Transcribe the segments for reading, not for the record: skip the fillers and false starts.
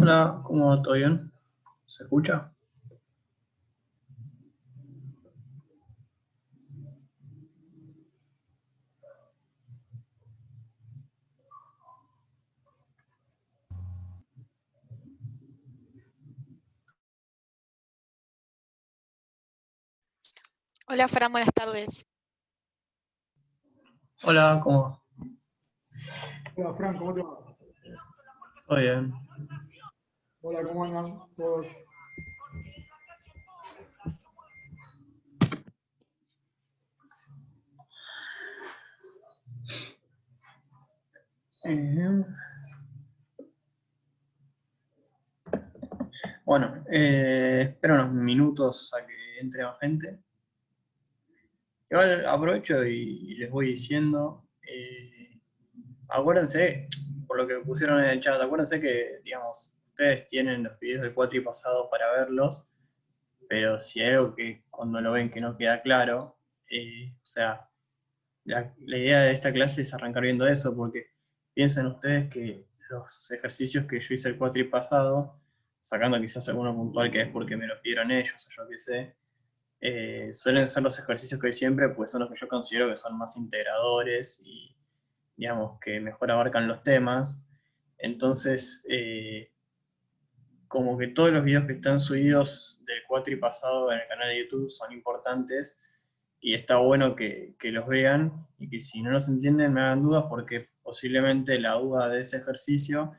Hola, ¿cómo va? ¿Todo bien? ¿Se escucha? Hola Fran, buenas tardes. Hola, ¿cómo va? Hola, Fran, ¿cómo te va? ¿Todo bien? Hola, ¿cómo andan todos? Eh, bueno, espero unos minutos a que entre más gente. Igual aprovecho y les voy diciendo, acuérdense, por lo que pusieron en el chat, acuérdense que, digamos, ustedes tienen los videos del cuatri pasado para verlos, pero si hay algo que cuando lo ven que no queda claro, o sea, la idea de esta clase es arrancar viendo eso, porque piensen ustedes que los ejercicios que yo hice el cuatri pasado, sacando quizás alguno puntual que es porque me lo pidieron ellos, o yo qué sé, suelen ser los ejercicios que hoy siempre, pues son los que yo considero que son más integradores y, digamos, que mejor abarcan los temas. Entonces, como que todos los videos que están subidos del cuatri pasado en el canal de YouTube son importantes y está bueno que los vean y que si no los entienden me hagan dudas porque posiblemente la duda de ese ejercicio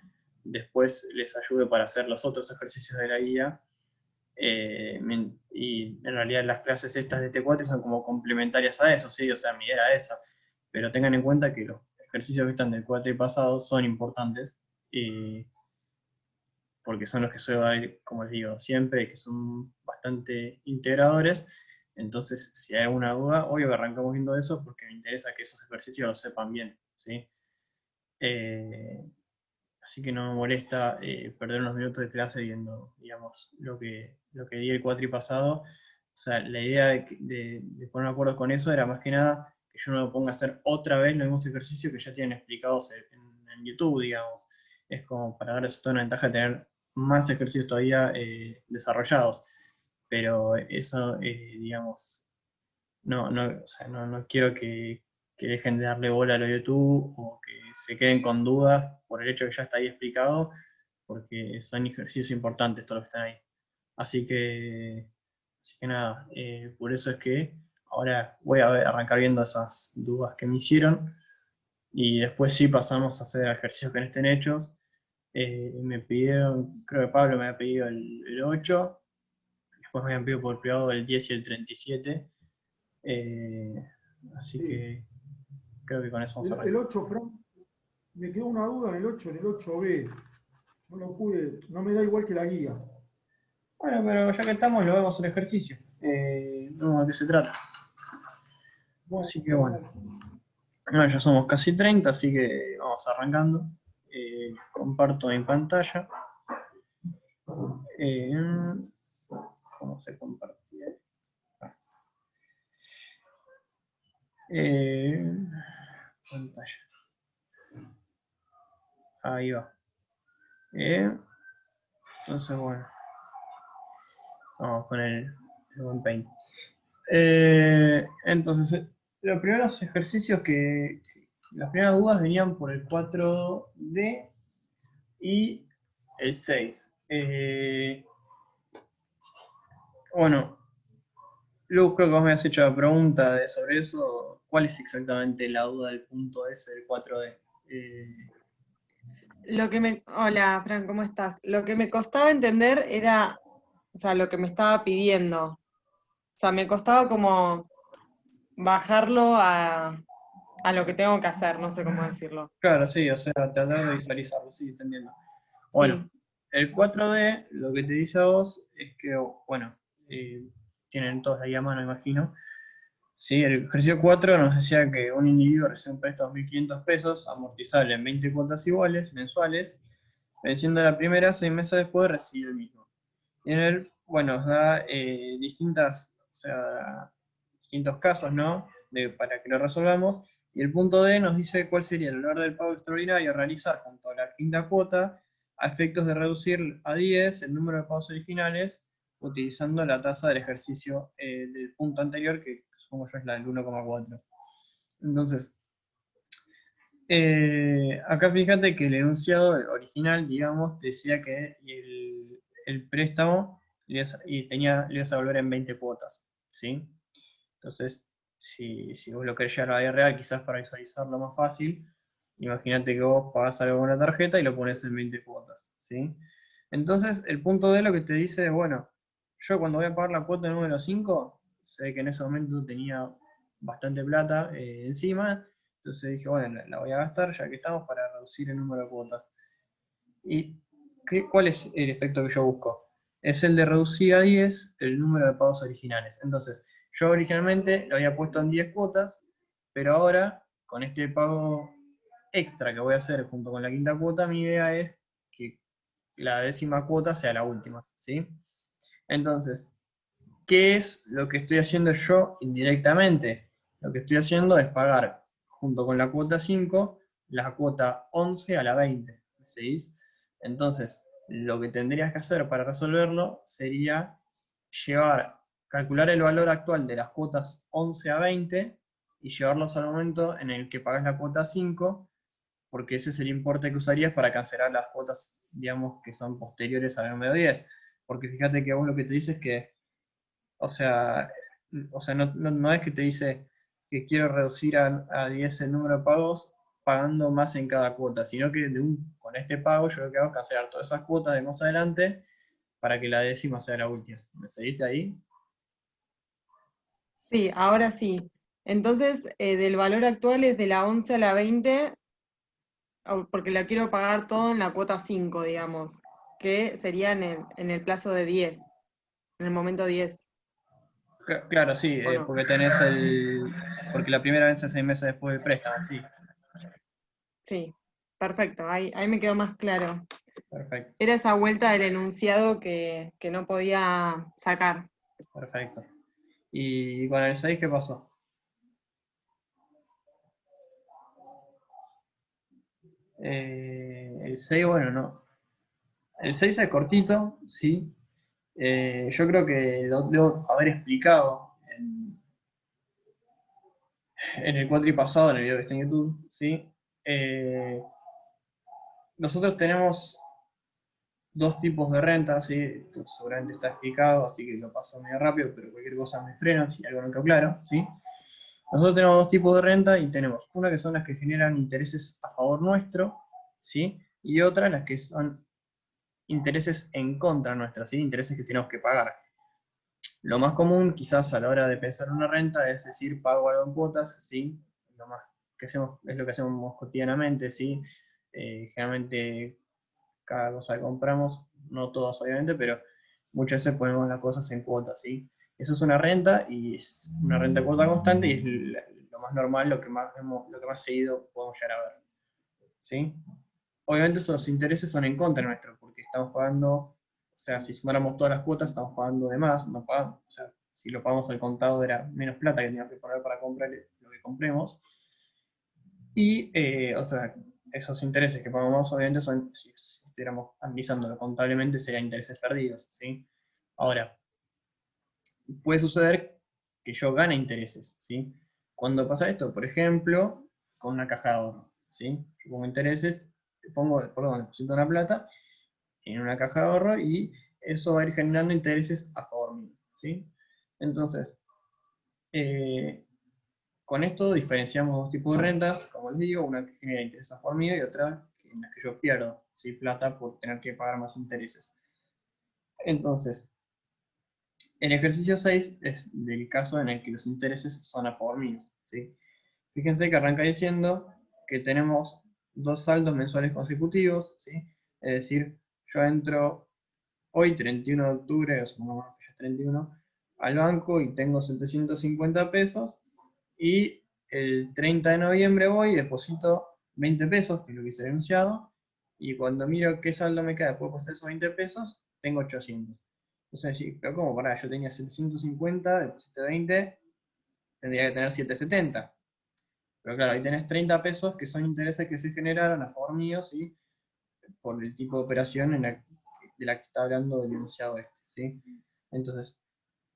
después les ayude para hacer los otros ejercicios de la guía. Y en realidad las clases estas de T4 son como complementarias a eso, ¿sí? O sea, mi idea era esa. Pero tengan en cuenta que los ejercicios que están del 4 y pasado son importantes. Porque son los que suelo dar, como les digo, siempre, que son bastante integradores. Entonces, si hay alguna duda, obvio que arrancamos viendo eso, porque me interesa que esos ejercicios los sepan bien, ¿sí? Así que no me molesta perder unos minutos de clase viendo, digamos, lo que di el cuatri pasado. O sea, la idea de poner un acuerdo con eso era más que nada que yo no me ponga a hacer otra vez los mismos ejercicios que ya tienen explicados en YouTube, digamos. Es como para darles toda una ventaja de tener más ejercicios todavía desarrollados. Pero eso, digamos, o sea, no quiero que dejen de darle bola a lo de YouTube o que se queden con dudas por el hecho de que ya está ahí explicado, porque son ejercicios importantes todos los que están ahí. Así que nada, por eso es que ahora voy a arrancar viendo esas dudas que me hicieron y después sí pasamos a hacer ejercicios que no estén hechos. Me pidieron, creo que Pablo me ha pedido el 8, después me habían pedido por privado el 10 y el 37. Eh, Así Sí. que creo que con eso vamos a El arrancar. 8, Fran, me quedó una duda en el 8, en el 8B. No lo pude, no me da igual que la guía. Bueno, pero ya que estamos, lo vemos en ejercicio. Vemos de qué se trata. Bueno, Así que bueno. Bueno, ya somos casi 30, así que vamos arrancando. Comparto mi pantalla. Eh, ¿Cómo se comparte? Pantalla. Ahí va. Entonces, bueno. Vamos con el buen paint. Entonces, los primeros ejercicios las primeras dudas venían por el 4D y el 6. Bueno, Lu, creo que vos me has hecho la pregunta sobre eso. ¿Cuál es exactamente la duda del punto ese del 4D? Hola, Fran, ¿cómo estás? Lo que me costaba entender era, o sea, lo que me estaba pidiendo. O sea, me costaba como bajarlo a lo que tengo que hacer, no sé cómo decirlo. Claro, sí, o sea, tratar de visualizarlo, sí, entendiendo. Bueno, Sí, el 4D lo que te dice a vos es que, bueno, tienen todos ahí a mano, imagino. Sí, el ejercicio 4 nos decía que un individuo recibe un préstamo de 1.500 pesos, amortizable en 20 cuotas iguales, mensuales, venciendo la primera 6 meses después de recibir el mismo. Y en él, bueno, nos da o sea, distintos casos, ¿no? Para que lo resolvamos. Y el punto D nos dice cuál sería el valor del pago extraordinario a realizar junto a la quinta cuota a efectos de reducir a 10 el número de pagos originales utilizando la tasa del ejercicio del punto anterior, que supongo yo es la del 1,4. Entonces, acá fíjate que el enunciado original, digamos, decía que el préstamo le ibas a devolver en 20 cuotas, ¿sí? Entonces, si vos lo querés llevar a la vida real, quizás para visualizarlo más fácil, imagínate que vos pagás algo con una tarjeta y lo pones en 20 cuotas, ¿sí? Entonces, el punto de lo que te dice es, bueno, yo cuando voy a pagar la cuota número 5, sé que en ese momento tenía bastante plata encima, entonces dije, bueno, la voy a gastar ya que estamos para reducir el número de cuotas. ¿Y cuál es el efecto que yo busco? Es el de reducir a 10 el número de pagos originales. Entonces, yo originalmente lo había puesto en 10 cuotas, pero ahora, con este pago extra que voy a hacer junto con la quinta cuota, mi idea es que la 10ª cuota sea la última, ¿sí? Entonces, ¿qué es lo que estoy haciendo yo indirectamente? Lo que estoy haciendo es pagar, junto con la cuota 5, la cuota 11 a la 20, ¿seguís? Entonces, lo que tendrías que hacer para resolverlo sería calcular el valor actual de las cuotas 11 a 20 y llevarlos al momento en el que pagas la cuota 5, porque ese es el importe que usarías para cancelar las cuotas, digamos, que son posteriores al número 10. Porque fíjate que vos lo que te dice es que, o sea, no es que te dice que quiero reducir a 10 el número de pagos pagando más en cada cuota, sino que con este pago yo lo que hago es cancelar todas esas cuotas de más adelante para que la 10ª sea la última. ¿Me seguiste ahí? Sí, ahora sí. Entonces, del valor actual es de la 11 a la 20, porque la quiero pagar todo en la cuota 5, digamos, que sería en el plazo de 10, en el momento 10, Claro, sí, ¿o no? porque la primera vez es 6 meses después del préstamo, sí, Sí, perfecto, ahí me quedó más claro. perfecto, Era esa vuelta del enunciado que no podía sacar. perfecto. ¿Y con el 6 qué pasó? El 6, bueno, no. El 6 es cortito, sí. Yo creo que lo debo haber explicado en el cuatri pasado, en el video que está en YouTube, ¿sí? Eh, Nosotros tenemos dos tipos de renta, ¿sí? Esto seguramente está explicado, así que lo paso medio rápido, pero cualquier cosa me freno si algo no quedó claro, ¿sí? Nosotros tenemos dos tipos de renta y tenemos una que son las que generan intereses a favor nuestro, ¿sí? Y otra las que son intereses en contra nuestra, ¿sí? Intereses que tenemos que pagar. Lo más común, quizás a la hora de pensar una renta, es decir, pago algo en cuotas, ¿sí? Lo más que hacemos, es lo que hacemos cotidianamente, ¿sí? Generalmente, cada cosa que compramos, no todas obviamente, pero muchas veces ponemos las cosas en cuotas, ¿sí? Eso es una renta, y es una renta de cuota constante, y es lo más normal, lo que más seguido podemos llegar a ver, ¿sí? Obviamente esos intereses son en contra nuestro, porque estamos pagando, o sea, si sumáramos todas las cuotas, estamos pagando de más, no pagamos, o sea, si lo pagamos al contado era menos plata que teníamos que poner para comprar lo que compremos. Y, o sea, esos intereses que pagamos obviamente son, si estuviéramos analizándolo contablemente, serían intereses perdidos, ¿sí? Ahora, puede suceder que yo gane intereses, ¿sí? Cuando pasa esto, por ejemplo, con una caja de ahorro, ¿sí? Yo pongo intereses, deposito una plata en una caja de ahorro y eso va a ir generando intereses a favor mío, ¿sí? Entonces, eh, con esto diferenciamos dos tipos de rentas, como les digo, una que genera intereses a favor mío y otra en la que yo pierdo, ¿sí? Plata por tener que pagar más intereses. Entonces, el ejercicio 6 es del caso en el que los intereses son a favor mío, ¿sí? Fíjense que arranca diciendo que tenemos dos saldos mensuales consecutivos, ¿sí? Es decir, yo entro hoy, 31 de octubre, o sea, no, ya es 31, al banco y tengo 750 pesos, y el 30 de noviembre voy y deposito 20 pesos, que es lo que hice denunciado, y cuando miro qué saldo me queda después de depositar esos 20 pesos, tengo 800. Entonces, sí, pero ¿cómo? Pará, yo tenía 750, deposité 20, tendría que tener 770. Pero claro, ahí tenés 30 pesos que son intereses que se generaron a favor mío, ¿sí? por el tipo de operación de la que está hablando el enunciado este, ¿sí? Entonces,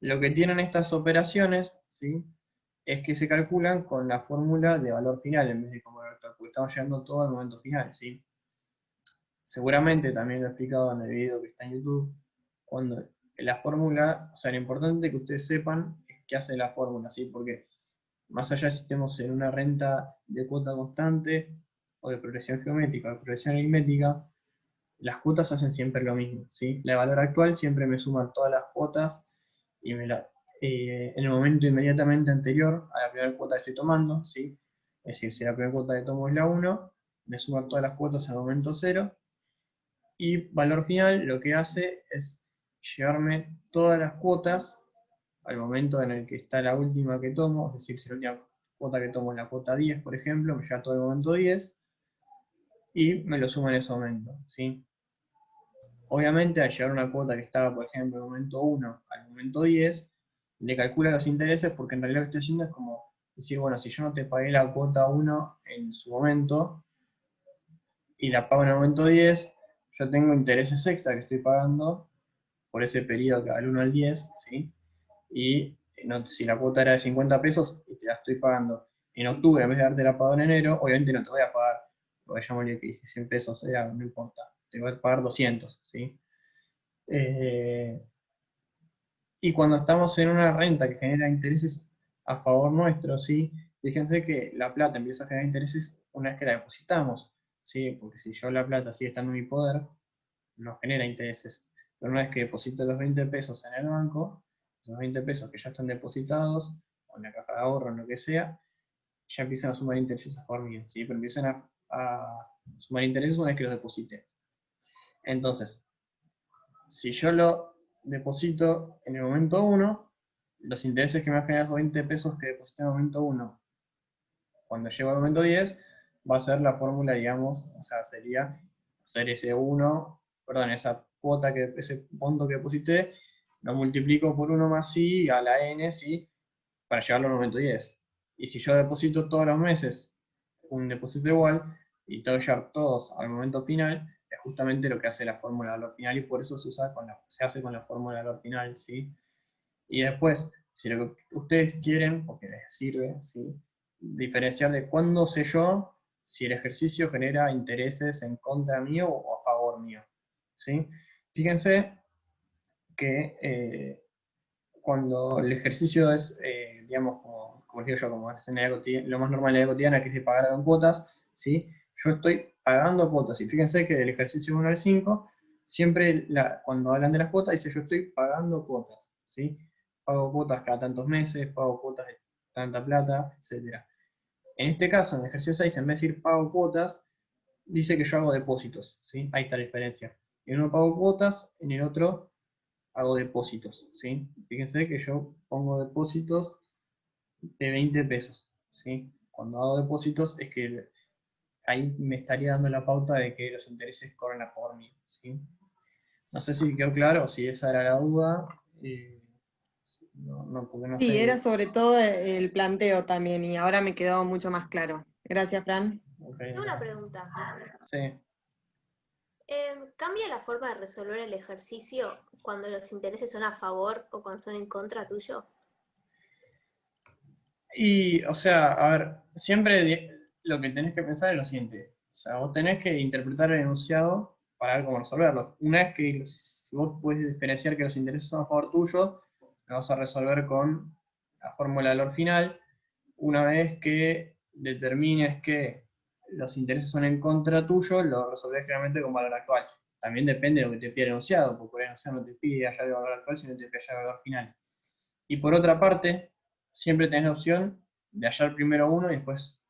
lo que tienen estas operaciones, ¿sí? Es que se calculan con la fórmula de valor final en vez de como valor actual, porque estamos llegando todo al momento final, ¿sí? Seguramente también lo he explicado en el video que está en YouTube, cuando la fórmula, o sea, lo importante que ustedes sepan es qué hace la fórmula, ¿sí? Porque más allá de si estemos en una renta de cuota constante, o de progresión geométrica, o de progresión aritmética, las cuotas hacen siempre lo mismo, ¿sí? La de valor actual siempre me suma todas las cuotas y en el momento inmediatamente anterior a la primera cuota que estoy tomando, ¿sí? Es decir, si la primera cuota que tomo es la 1, me suma todas las cuotas al momento 0, y valor final lo que hace es llevarme todas las cuotas al momento en el que está la última que tomo, es decir, si la última cuota que tomo es la cuota 10, por ejemplo, me lleva todo el momento 10, y me lo suma en ese momento, ¿sí? Obviamente, al llegar a una cuota que estaba, por ejemplo, en el momento 1 al momento 10, le calcula los intereses, porque en realidad lo que estoy haciendo es como decir, bueno, si yo no te pagué la cuota 1 en su momento, y la pago en el momento 10, yo tengo intereses extra que estoy pagando por ese periodo que va del 1 al 10, ¿sí? Y si la cuota era de 50 pesos y te la estoy pagando en octubre en vez de darte la pago en enero, obviamente no te voy a pagar, porque llamémosle que dije 100 pesos, no importa, te voy a pagar 200, ¿sí? Y cuando estamos en una renta que genera intereses a favor nuestro, ¿sí? Fíjense que la plata empieza a generar intereses una vez que la depositamos, ¿sí? Porque si yo la plata sigue estando en mi poder, no genera intereses. Pero una vez que deposito los 20 pesos en el banco, esos 20 pesos que ya están depositados, o en la caja de ahorro, en lo que sea, ya empiezan a sumar intereses a favor mío, ¿sí? Pero empiezan a sumar intereses una vez que los deposite. Entonces, si yo lo deposito en el momento 1, los intereses que me va a generar los 20 pesos que deposité en el momento 1, cuando llego al momento 10, va a ser la fórmula, digamos, o sea, sería hacer ese 1, perdón, esa cuota, ese monto que deposité, lo multiplico por 1 más i a la n, ¿sí? Para llevarlo al momento 10. Y si yo deposito todos los meses un depósito igual, y tengo que llevar todos al momento final, es justamente lo que hace la fórmula de valor final, y por eso se hace con la fórmula de valor final, ¿sí? Y después, si lo que ustedes quieren, porque les sirve, ¿sí? Diferenciar de cuándo sé yo si el ejercicio genera intereses en contra mío o a favor mío, ¿sí? Fíjense que cuando el ejercicio es, digamos, como les digo yo, como es en lo más normal en la vida cotidiana, que es de pagar con cuotas, ¿sí? Yo estoy pagando cuotas, y fíjense que del ejercicio 1 al 5, siempre cuando hablan de las cuotas, dice yo estoy pagando cuotas, ¿sí? Pago cuotas cada tantos meses, pago cuotas de tanta plata, etc. En este caso, en el ejercicio 6, en vez de decir pago cuotas, dice que yo hago depósitos, ¿sí? Ahí está la diferencia. En uno pago cuotas, en el otro hago depósitos, ¿sí? Fíjense que yo pongo depósitos de 20 pesos, ¿sí? Cuando hago depósitos es que ahí me estaría dando la pauta de que los intereses corren a favor mío, ¿sí? No sé si quedó claro o si esa era la duda. Porque no Sí, era sé. sobre todo el planteo también y ahora me quedó mucho más claro. Gracias, Fran. Okay. Tengo una pregunta. Sí. ¿Cambia la forma de resolver el ejercicio cuando los intereses son a favor o cuando son en contra tuyo? Y, o sea, a ver, siempre lo que tenés que pensar es lo siguiente. O sea, vos tenés que interpretar el enunciado para ver cómo resolverlo. Una vez que, si vos puedes diferenciar que los intereses son a favor tuyo, lo vas a resolver con la fórmula de valor final. Una vez que determines que los intereses son en contra tuyo, lo resolvés generalmente con valor actual. También depende de lo que te pide el enunciado, porque el enunciado no te pide hallar el valor actual, sino te pide hallar el valor final. Y por otra parte, siempre tenés la opción de hallar primero uno y después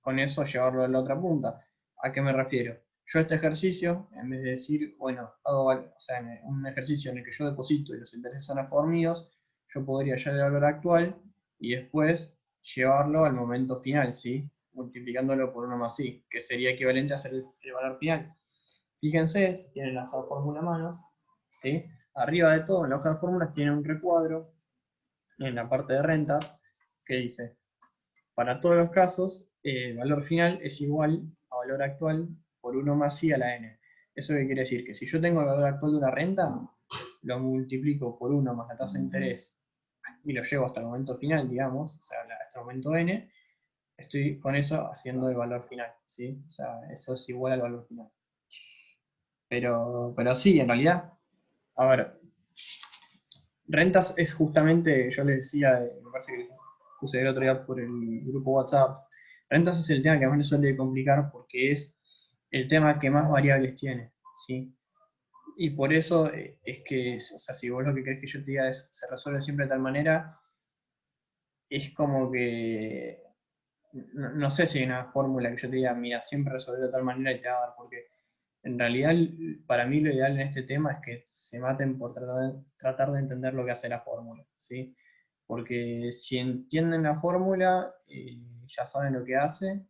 con eso llevarlo a la otra punta. ¿A qué me refiero? Yo este ejercicio, en vez de decir, bueno, o sea, un ejercicio en el que yo deposito y los intereses son a favor míos, yo podría hallar el valor actual y después llevarlo al momento final, ¿sí? Multiplicándolo por 1 más i, que sería equivalente a hacer el valor final. Fíjense, tienen la hoja de fórmula a mano, ¿sí? Arriba de todo, en la hoja de fórmulas tiene un recuadro en la parte de renta que dice, para todos los casos, el valor final es igual a valor actual por 1 más I a la n. ¿Eso qué quiere decir? Que si yo tengo el valor actual de una renta, lo multiplico por 1 más la tasa de interés y lo llevo hasta el momento final, digamos, o sea, hasta el momento n, estoy con eso haciendo el valor final, ¿sí? O sea, eso es igual al valor final. Pero sí, en realidad, a ver, rentas es justamente, yo les decía, me parece que puse el otro día por el grupo WhatsApp, rentas es el tema que más le suele complicar porque es el tema que más variables tiene, ¿sí? Y por eso es que, o sea, si vos lo que querés que yo te diga es, se resuelve siempre de tal manera, es como que, no sé si hay una fórmula que yo te diga, mira, siempre resolver de tal manera y te va a dar, porque en realidad para mí lo ideal en este tema es que se maten por tratar de entender lo que hace la fórmula, ¿sí? Porque si entienden la fórmula, ya saben lo que hace,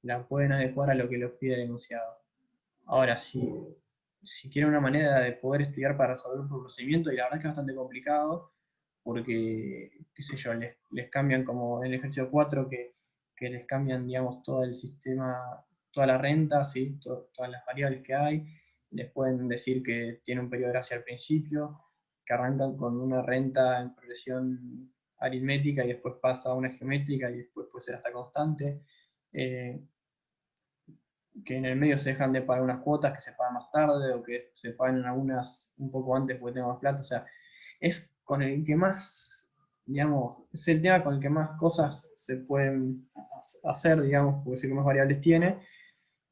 la pueden adecuar a lo que les pide el enunciado. Ahora, si quieren una manera de poder estudiar para resolver un procedimiento, y la verdad es que es bastante complicado, porque, qué sé yo, les cambian como en el ejercicio 4, que les cambian, digamos, todo el sistema, toda la renta, ¿sí? Todas las variables que hay, les pueden decir que tiene un periodo de gracia al principio, que arrancan con una renta en progresión aritmética y después pasa a una geométrica y después puede ser hasta constante. Que en el medio se dejan de pagar unas cuotas que se pagan más tarde, o que se pagan algunas un poco antes porque tengo más plata, o sea, es con el que más, digamos, es el tema con el que más cosas se pueden hacer, digamos, porque es el que más variables tiene,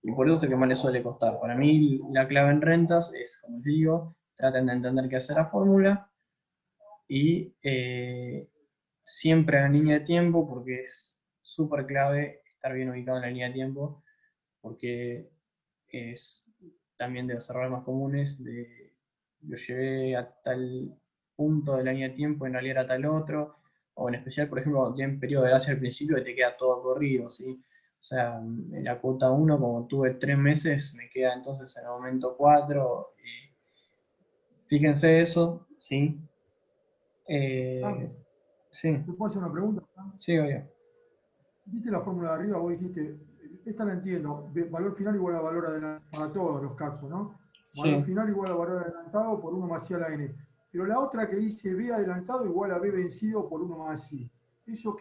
y por eso es el que más le suele costar. Para mí la clave en rentas es, como les digo, traten de entender qué hace la fórmula, y siempre en línea de tiempo, porque es súper clave estar bien ubicado en la línea de tiempo, porque es también de los errores más comunes, lo llevé a tal punto de la línea de tiempo, en realidad era tal otro, o en especial, por ejemplo, cuando tienen periodo de gracia al principio y te queda todo corrido, ¿sí? O sea, en la cuota 1, como tuve 3 meses, me queda entonces en el momento 4, y fíjense eso, ¿sí? Sí, ¿Te puedo hacer una pregunta? sí, obvio. ¿Viste la fórmula de arriba? Vos dijiste, esta la entiendo, valor final igual a valor adelantado, para todos los casos, ¿no? Valor Sí. final igual a valor adelantado por 1 más I a la N. Pero la otra que dice B adelantado igual a B vencido por 1 más I. Eso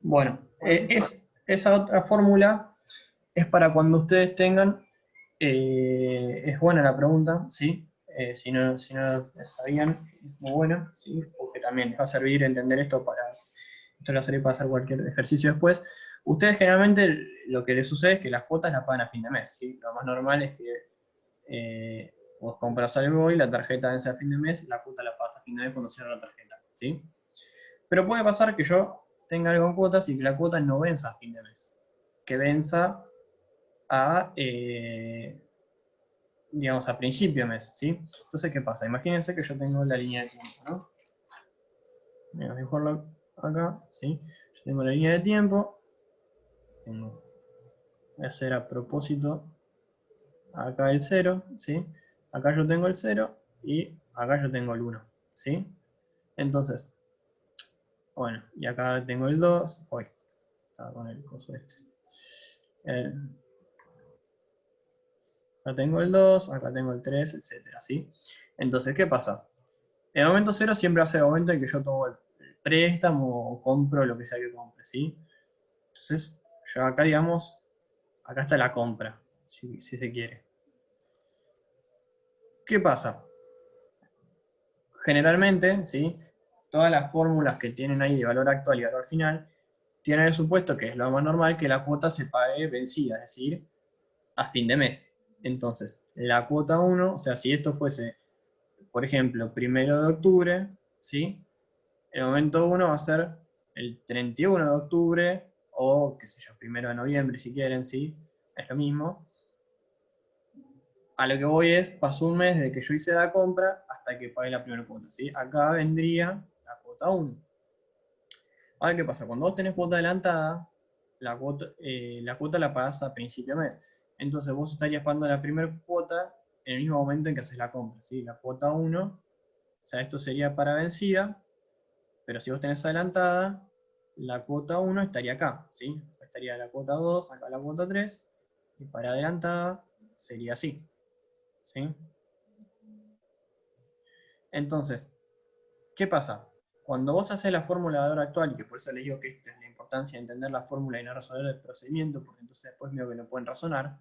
Bueno, ¿para qué está? esa otra fórmula es para cuando ustedes tengan, es buena la pregunta, ¿sí? Si no sabían, es muy buena, ¿sí? Porque también les va a servir entender esto esto les va a servir para hacer cualquier ejercicio después. Ustedes generalmente lo que les sucede es que las cuotas las pagan a fin de mes, ¿sí? Lo más normal es que vos compras algo y la tarjeta vence a fin de mes, la cuota la pagas a fin de mes cuando cierra la tarjeta, ¿sí? Pero puede pasar que yo tenga algo en cuotas y que la cuota no venza a fin de mes, que venza digamos, a principio de mes, ¿sí? Entonces, ¿qué pasa? Imagínense que yo tengo la línea de tiempo, ¿no? Voy a dibujarlo acá, ¿sí? Yo tengo la línea de tiempo, voy a hacer a propósito acá el 0, ¿sí? Acá yo tengo el 0 y acá yo tengo el 1, ¿sí? Entonces, bueno, y acá tengo el 2, hoy, estaba con el coso este. Acá tengo el 2, acá tengo el 3, etcétera, ¿sí? Entonces, ¿qué pasa? El momento 0 siempre va a ser el momento en que yo tomo el préstamo o compro lo que sea que compre, ¿sí? Entonces, yo acá, digamos, acá está la compra, si se quiere. ¿Qué pasa? Generalmente, ¿sí? Todas las fórmulas que tienen ahí de valor actual y valor final tienen el supuesto, que es lo más normal, que la cuota se pague vencida, es decir, a fin de mes. Entonces, la cuota 1, o sea, si esto fuese, por ejemplo, 1 de octubre, ¿sí? El momento 1 va a ser el 31 de octubre, o qué sé yo, 1 de noviembre si quieren, ¿sí? Es lo mismo. A lo que voy es, pasó un mes desde que yo hice la compra hasta que pagué la primera cuota, ¿sí? Acá vendría la cuota 1. Ahora, ¿qué pasa? Cuando vos tenés cuota adelantada, la cuota la pagás a principio de mes. Entonces vos estarías pagando la primera cuota en el mismo momento en que haces la compra, ¿sí? La cuota 1, o sea, esto sería para vencida, pero si vos tenés adelantada, la cuota 1 estaría acá, ¿sí? Estaría la cuota 2, acá la cuota 3, Y para adelantada sería así. ¿Sí? Entonces, ¿qué pasa? Cuando vos haces la fórmula de valor actual, y que por eso les digo que esta es la importancia de entender la fórmula y no resolver el procedimiento, porque entonces después medio que no pueden razonar,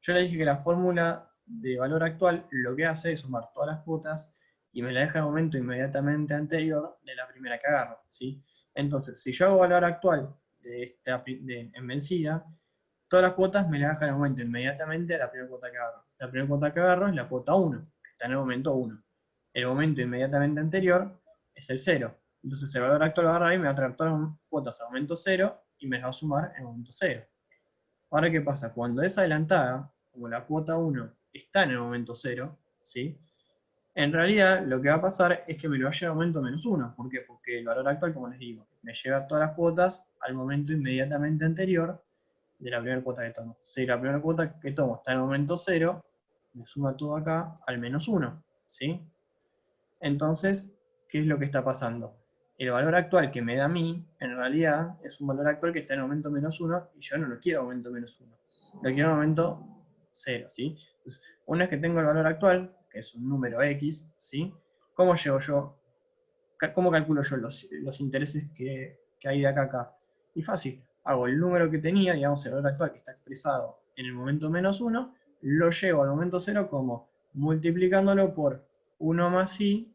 yo les dije que la fórmula de valor actual lo que hace es sumar todas las cuotas y me la deja en el momento inmediatamente anterior de la primera que agarro, ¿sí? Entonces, si yo hago valor actual en vencida, todas las cuotas me las deja en el momento inmediatamente a la primera cuota que agarro. La primera cuota que agarro es la cuota 1, que está en el momento 1. El momento inmediatamente anterior es el 0. Entonces el valor actual va a agarrar y me va a traer todas las cuotas al momento 0 y me las va a sumar en el momento 0. Ahora, ¿qué pasa? Cuando es adelantada, como la cuota 1 está en el momento 0, ¿sí? En realidad, lo que va a pasar es que me lo va a llevar al momento menos 1. ¿Por qué? Porque el valor actual, como les digo, me lleva todas las cuotas al momento inmediatamente anterior de la primera cuota que tomo. Si la primera cuota que tomo está en el momento 0, me suma todo acá al menos 1, ¿sí? Entonces, ¿qué es lo que está pasando? El valor actual que me da a mí, en realidad, es un valor actual que está en el momento menos 1 y yo no lo quiero en el momento menos 1. Lo quiero en el momento 0, ¿sí? Entonces, una vez que tengo el valor actual, que es un número X, ¿sí? ¿Cómo llevo yo? ¿Cómo calculo yo los intereses que hay de acá a acá? Y fácil, hago el número que tenía, digamos el valor actual que está expresado en el momento menos 1, lo llevo al momento 0 como multiplicándolo por 1 más i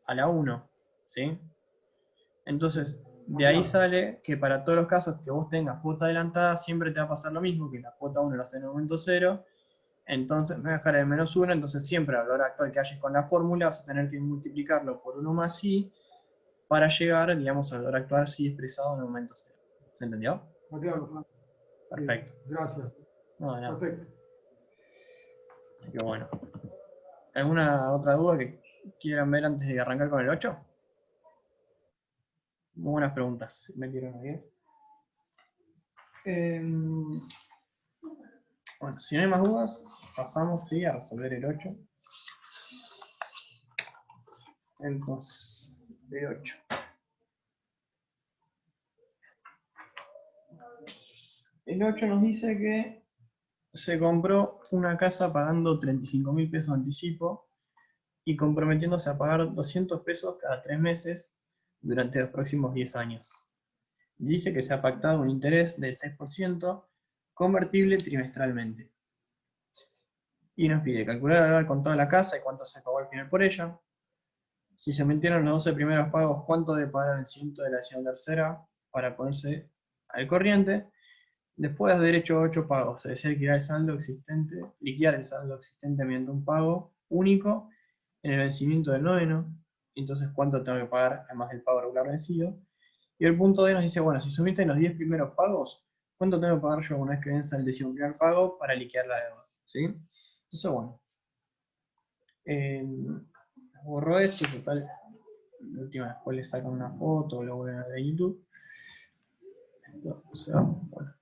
a la 1, ¿sí? Entonces, de ahí sale que para todos los casos que vos tengas cuota adelantada, siempre te va a pasar lo mismo, que la cuota 1 la hace en el momento 0, entonces me voy a dejar el menos 1, entonces siempre al valor actual que hayas con la fórmula vas a tener que multiplicarlo por 1 más i para llegar, digamos, al valor actual sí expresado en el momento 0. ¿Se entendió? Claro, Fran. Perfecto. Gracias. No, no. Perfecto. Así que bueno. ¿Alguna otra duda que quieran ver antes de arrancar con el 8? Muy buenas preguntas. Me quiero ahí. Bueno, si no hay más dudas, pasamos sí, a resolver el 8. Entonces, el 8. El 8 nos dice que se compró una casa pagando 35.000 pesos de anticipo y comprometiéndose a pagar 200 pesos cada 3 meses durante los próximos 10 años. Dice que se ha pactado un interés del 6% convertible trimestralmente. Y nos pide calcular el valor contado de la casa y cuánto se pagó al final por ella. Si se metieron los 12 primeros pagos, cuánto debe pagar el vencimiento de la edición tercera para ponerse al corriente. Después de haber hecho 8 pagos, se desea liquidar el saldo existente mediante un pago único en el vencimiento del noveno. Entonces, ¿cuánto tengo que pagar además del pago regular vencido? Y el punto D nos dice, bueno, si sumiste los 10 primeros pagos, ¿cuánto tengo que pagar yo una vez que venza el 11º pago para liquidar la deuda? ¿Sí? Entonces, bueno. Borro esto, total. La última después le sacan una foto, lo vuelven a ver en YouTube. Bueno.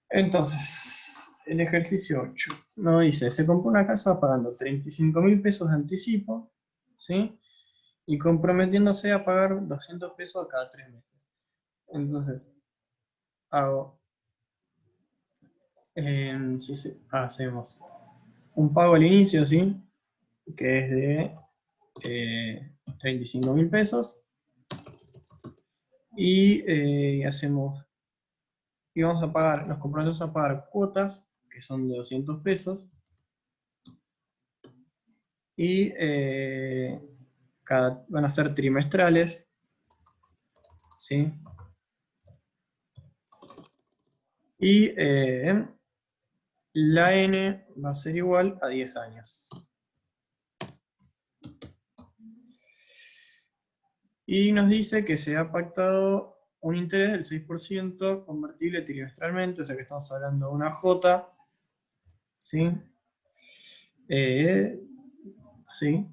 Entonces, el ejercicio 8 nos dice, se compró una casa pagando 35.000 pesos de anticipo, ¿sí? Y comprometiéndose a pagar 200 pesos cada 3 meses. Entonces, hago, hacemos un pago al inicio, ¿sí? Que es de 35.000 pesos. Y hacemos, y vamos a pagar, nos comprometemos a pagar cuotas, que son de 200 pesos. Y van a ser trimestrales, ¿sí? Y la N va a ser igual a 10 años. Y nos dice que se ha pactado un interés del 6% convertible trimestralmente, o sea que estamos hablando de una J, ¿sí? ¿Sí?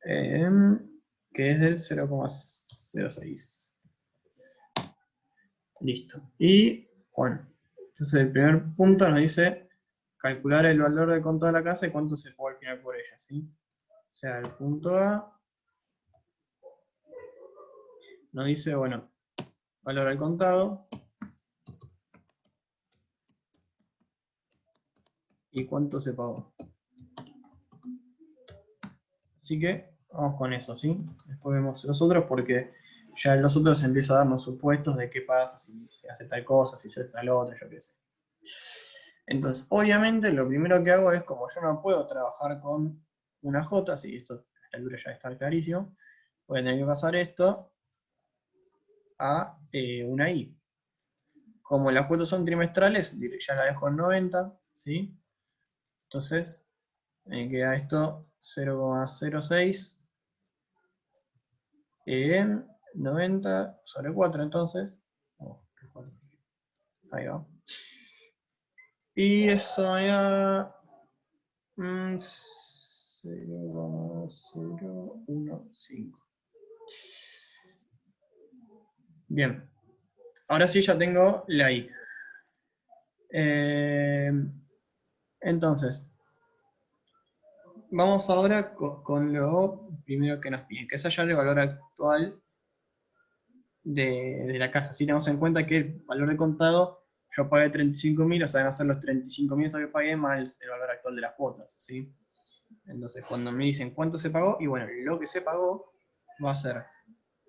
Que es del 0,06. Listo. Y bueno, entonces el primer punto nos dice calcular el valor de contado de la casa y cuánto se pagó al final por ella, ¿sí? O sea, el punto A nos dice, bueno, valor al contado y cuánto se pagó. Así que vamos con eso, ¿sí? Después vemos los otros porque ya en los otros se empieza a darnos supuestos de qué pasa si se hace tal cosa, si se hace tal otra, yo qué sé. Entonces, obviamente, lo primero que hago es, como yo no puedo trabajar con una J, si esto a esta altura ya está clarísimo, voy a tener que pasar esto a una I. Como las cuotas son trimestrales, ya la dejo en 90, ¿sí? Entonces, me queda esto 0,06 en 90 sobre 4, entonces. Ahí va. Y eso me da 0,015. Bien. Ahora sí ya tengo la I. Entonces, vamos ahora con lo primero que nos piden, que es hallar el valor actual de la casa. Si tenemos en cuenta que el valor de contado, yo pagué 35.000, o sea, van a ser los 35.000 que pagué más el valor actual de las cuotas, ¿sí? Entonces, cuando me dicen cuánto se pagó, y bueno, lo que se pagó va a ser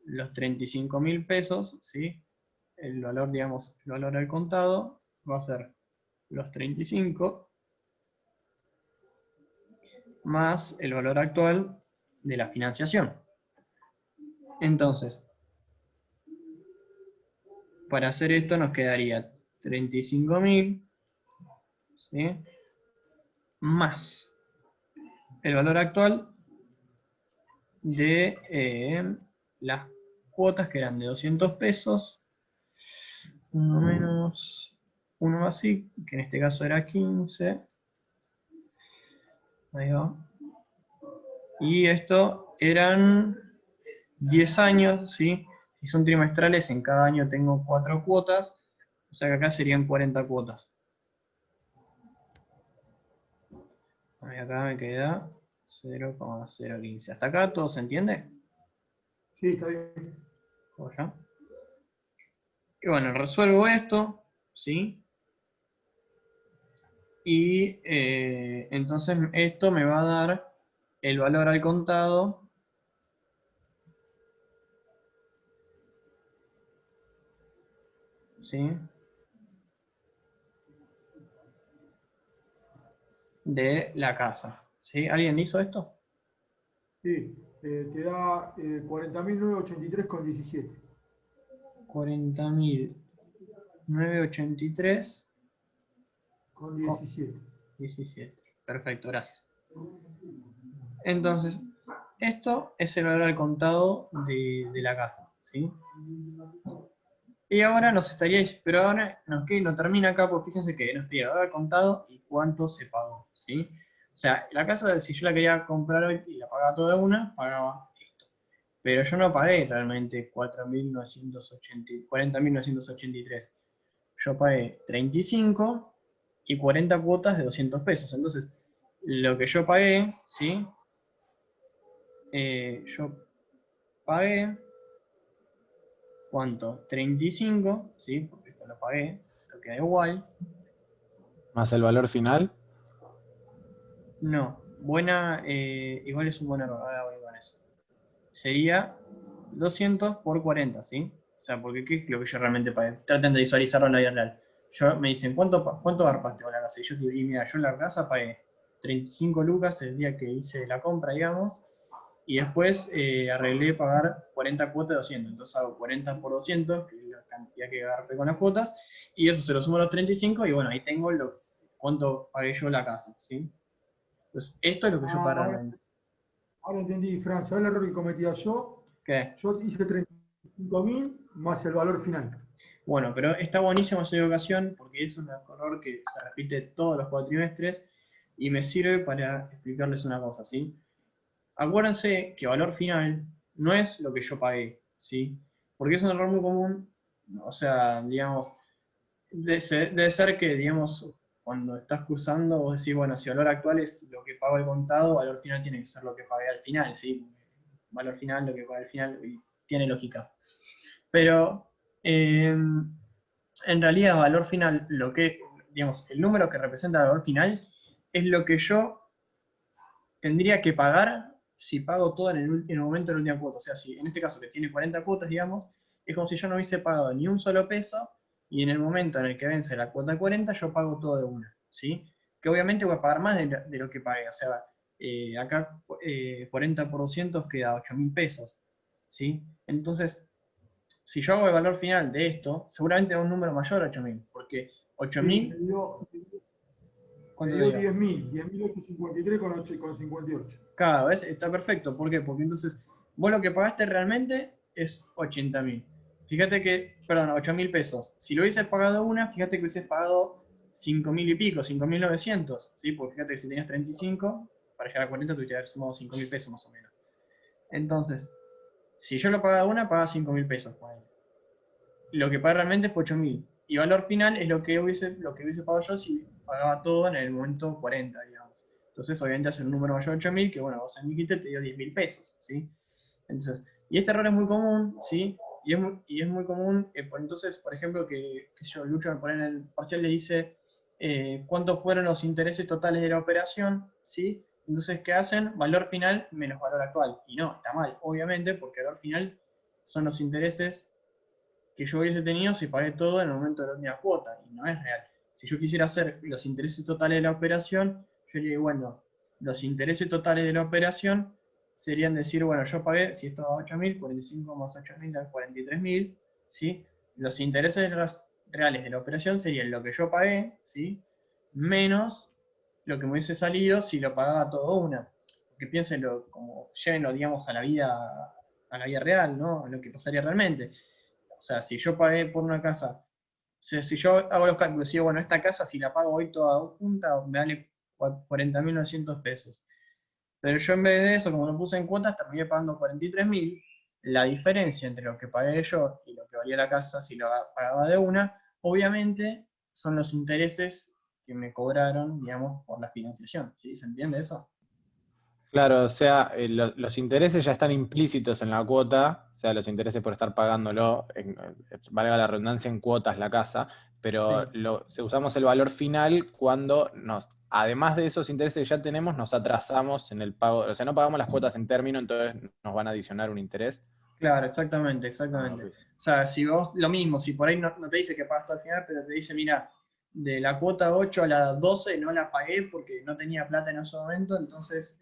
los 35.000 pesos, ¿sí? El valor, digamos, el valor al contado va a ser los 35 más el valor actual de la financiación. Entonces, para hacer esto nos quedaría 35.000, ¿sí? Más el valor actual de las cuotas, que eran de 200 pesos, uno menos uno así, que en este caso era 15. Ahí va. Y esto eran 10 años, ¿sí? Si son trimestrales, en cada año tengo 4 cuotas, o sea que acá serían 40 cuotas. Ahí acá me queda 0,015. ¿Hasta acá todo se entiende? Sí, está bien. ¿Ya? Y bueno, resuelvo esto, ¿sí? Y entonces esto me va a dar el valor al contado ¿sí? De la casa, ¿sí? ¿Alguien hizo esto? Sí, te da 40.983,17. 40.983 Con 17. 17. Perfecto, gracias. Entonces, esto es el valor al contado de la casa, ¿sí? Y ahora nos estaría, pero ahora no termina acá, porque fíjense que nos pide el valor al contado y cuánto se pagó, ¿sí? O sea, la casa, si yo la quería comprar hoy y la pagaba toda de una, pagaba esto. Pero yo no pagué realmente 40.983. Yo pagué 35 y 40 cuotas de 200 pesos. Entonces, lo que yo pagué, ¿sí? Yo pagué, ¿cuánto? 35, ¿sí? Porque yo lo pagué, lo que da igual. Más el valor final. No, igual es un buen error, ahora voy con eso. Sería 200 por 40, ¿sí? O sea, porque ¿qué es lo que yo realmente pagué? Traten de visualizarlo en la vida real. Me dicen, ¿cuánto garpaste con la casa? Y mira, yo en la casa pagué 35 lucas el día que hice la compra, digamos, y después arreglé pagar 40 cuotas de 200. Entonces hago 40 por 200, que es la cantidad que garpé con las cuotas, y eso se lo sumo a los 35, y bueno, ahí tengo cuánto pagué yo la casa, ¿sí? Entonces, esto es lo que yo pagué realmente. Ahora entendí, Fran. ¿Sabes el error que cometía yo? ¿Qué? Yo hice 35.000 más el valor final. Bueno, pero está buenísimo esa educación porque es un error que se repite todos los cuatrimestres y me sirve para explicarles una cosa, ¿sí? Acuérdense que valor final no es lo que yo pagué, ¿sí? Porque es un error muy común, o sea, digamos, debe ser que, digamos, cuando estás cursando vos decís, bueno, si valor actual es lo que pago al contado, valor final tiene que ser lo que pagué al final, ¿sí? Valor final, lo que pagué al final, y tiene lógica. Pero en realidad valor final, digamos, el número que representa el valor final es lo que yo tendría que pagar si pago todo en el momento de la última cuota. O sea, si en este caso que tiene 40 cuotas, digamos, es como si yo no hubiese pagado ni un solo peso y en el momento en el que vence la cuota 40 yo pago todo de una, ¿sí? Que obviamente voy a pagar más de lo que pagué. O sea, acá 40 por 200 queda 8.000 pesos, ¿sí? Entonces, si yo hago el valor final de esto, seguramente da un número mayor a 8.000, porque Sí, 8.000, me dio ¿cuánto te dio? 10.853 con 58. Cada vez está perfecto. ¿Por qué? Porque entonces vos lo que pagaste realmente es 80.000. Fíjate que, perdón, 8.000 pesos. Si lo hubieses pagado una, fíjate que hubieses pagado 5.000 y pico, 5.900, ¿sí? Porque fíjate que si tenías 35, para llegar a 40 tuviste que haber sumado 5.000 pesos más o menos. Entonces, si yo lo pagaba una, pagaba 5.000 pesos. Ponele. Lo que pagué realmente fue 8.000. Y valor final es lo que hubiese pagado yo si pagaba todo en el momento 40, digamos. Entonces, obviamente, hace un número mayor de 8.000, que bueno, vos en mi te dio 10.000 pesos, ¿sí? Entonces, y este error es muy común, ¿sí? Y es muy común, entonces, por ejemplo, que yo, Lucho me pone en el parcial, le dice cuántos fueron los intereses totales de la operación, ¿sí? Entonces, ¿qué hacen? Valor final menos valor actual. Y no, está mal, obviamente, porque valor final son los intereses que yo hubiese tenido si pagué todo en el momento de la última cuota, y no es real. Si yo quisiera hacer los intereses totales de la operación, yo diría, bueno, los intereses totales de la operación serían decir, bueno, yo pagué, si esto da 8.000, 45 más 8.000 da 43.000, ¿sí? Los intereses reales de la operación serían lo que yo pagué, ¿sí? Menos lo que me hubiese salido si lo pagaba todo una. Porque piénsenlo, como llévenlo, digamos, a la vida real, ¿no? A lo que pasaría realmente. O sea, si yo pagué por una casa, si yo hago los cálculos y digo, bueno, esta casa si la pago hoy toda junta, me vale 40.900 pesos. Pero yo en vez de eso, como lo puse en cuotas, terminé pagando 43.000. La diferencia entre lo que pagué yo y lo que valía la casa si lo pagaba de una, obviamente son los intereses que me cobraron, digamos, por la financiación. ¿Sí? ¿Se entiende eso? Claro, o sea, los intereses ya están implícitos en la cuota, o sea, los intereses por estar pagándolo, valga la redundancia, en cuotas la casa, pero Sí. usamos el valor final cuando además de esos intereses que ya tenemos, nos atrasamos en el pago, o sea, no pagamos las cuotas en término, entonces nos van a adicionar un interés. Claro, exactamente, Ah, exactamente. ok. O sea, si vos, lo mismo, si por ahí no te dice que pagas todo al final, pero te dice, mira, de la cuota 8 a la 12 no la pagué porque no tenía plata en ese momento, entonces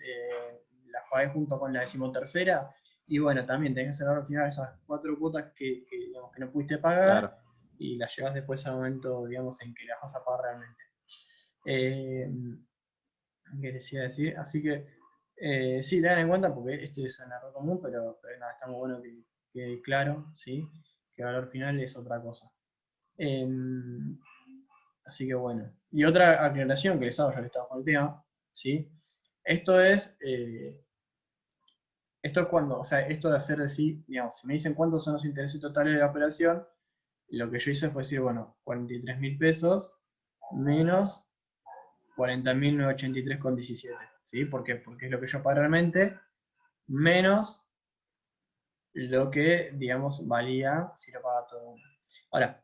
las pagué junto con la 13ª, y bueno, también tenés que hacer al final esas 4 cuotas digamos, que no pudiste pagar, Claro. y las llevas después al momento, digamos, en que las vas a pagar realmente. Eh, ¿Qué decía decir? Así que sí, tengan en cuenta porque este es un error común, pero nada, está muy bueno que quede claro, ¿sí? Que el valor final es otra cosa. Así que bueno. Y otra aclaración que les hago ya que estamos con el tema, ¿sí? Esto es, esto es cuando, o sea, esto de hacer decir, digamos, si me dicen cuántos son los intereses totales de la operación, lo que yo hice fue decir, bueno, 43.000 pesos menos 40.983,17. ¿Sí? ¿Por qué? Porque es lo que yo pagué realmente, menos lo que, digamos, valía si lo pagaba todo uno. Ahora,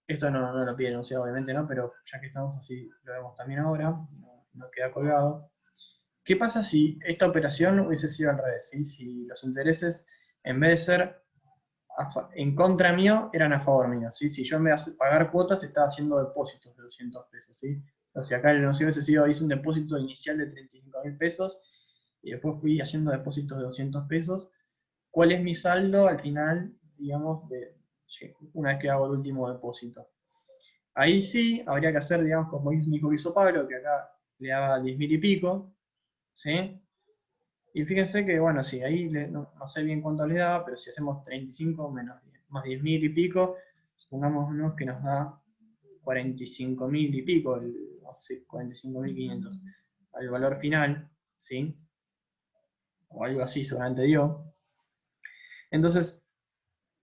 esto no lo pide el enunciado, obviamente, ¿no? Pero ya que estamos así, lo vemos también ahora, no queda colgado. ¿Qué pasa si esta operación hubiese sido al revés? ¿Sí? Si los intereses, en vez de ser en contra mío, eran a favor mío. ¿Sí? Si yo en vez de pagar cuotas, estaba haciendo depósitos de 200 pesos. ¿Sí? O sea, acá el enunciado hubiese sido, hice un depósito inicial de 35.000 pesos y después fui haciendo depósitos de 200 pesos. ¿Cuál es mi saldo al final, digamos, una vez que hago el último depósito? Ahí sí habría que hacer, digamos, como dijo que hizo Pablo, que acá le daba 10.000 y pico, ¿sí? Y fíjense que, bueno, sí, ahí no sé bien cuánto les daba, pero si hacemos 35 menos 10, más 10.000 y pico, supongámonos que nos da 45.000 y pico, no sé, 45.500, al valor final, ¿sí? O algo así seguramente dio. Entonces,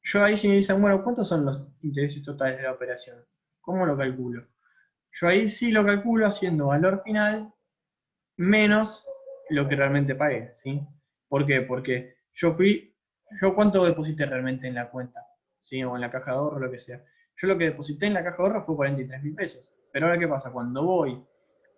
yo ahí si me dicen, bueno, ¿cuántos son los intereses totales de la operación? ¿Cómo lo calculo? Yo ahí sí lo calculo haciendo valor final menos lo que realmente pagué, ¿sí? ¿Por qué? Porque yo ¿cuánto deposité realmente en la cuenta? ¿Sí? O en la caja de ahorro, lo que sea. Yo lo que deposité en la caja de ahorro fue 43.000 pesos. Pero ahora, ¿qué pasa? Cuando voy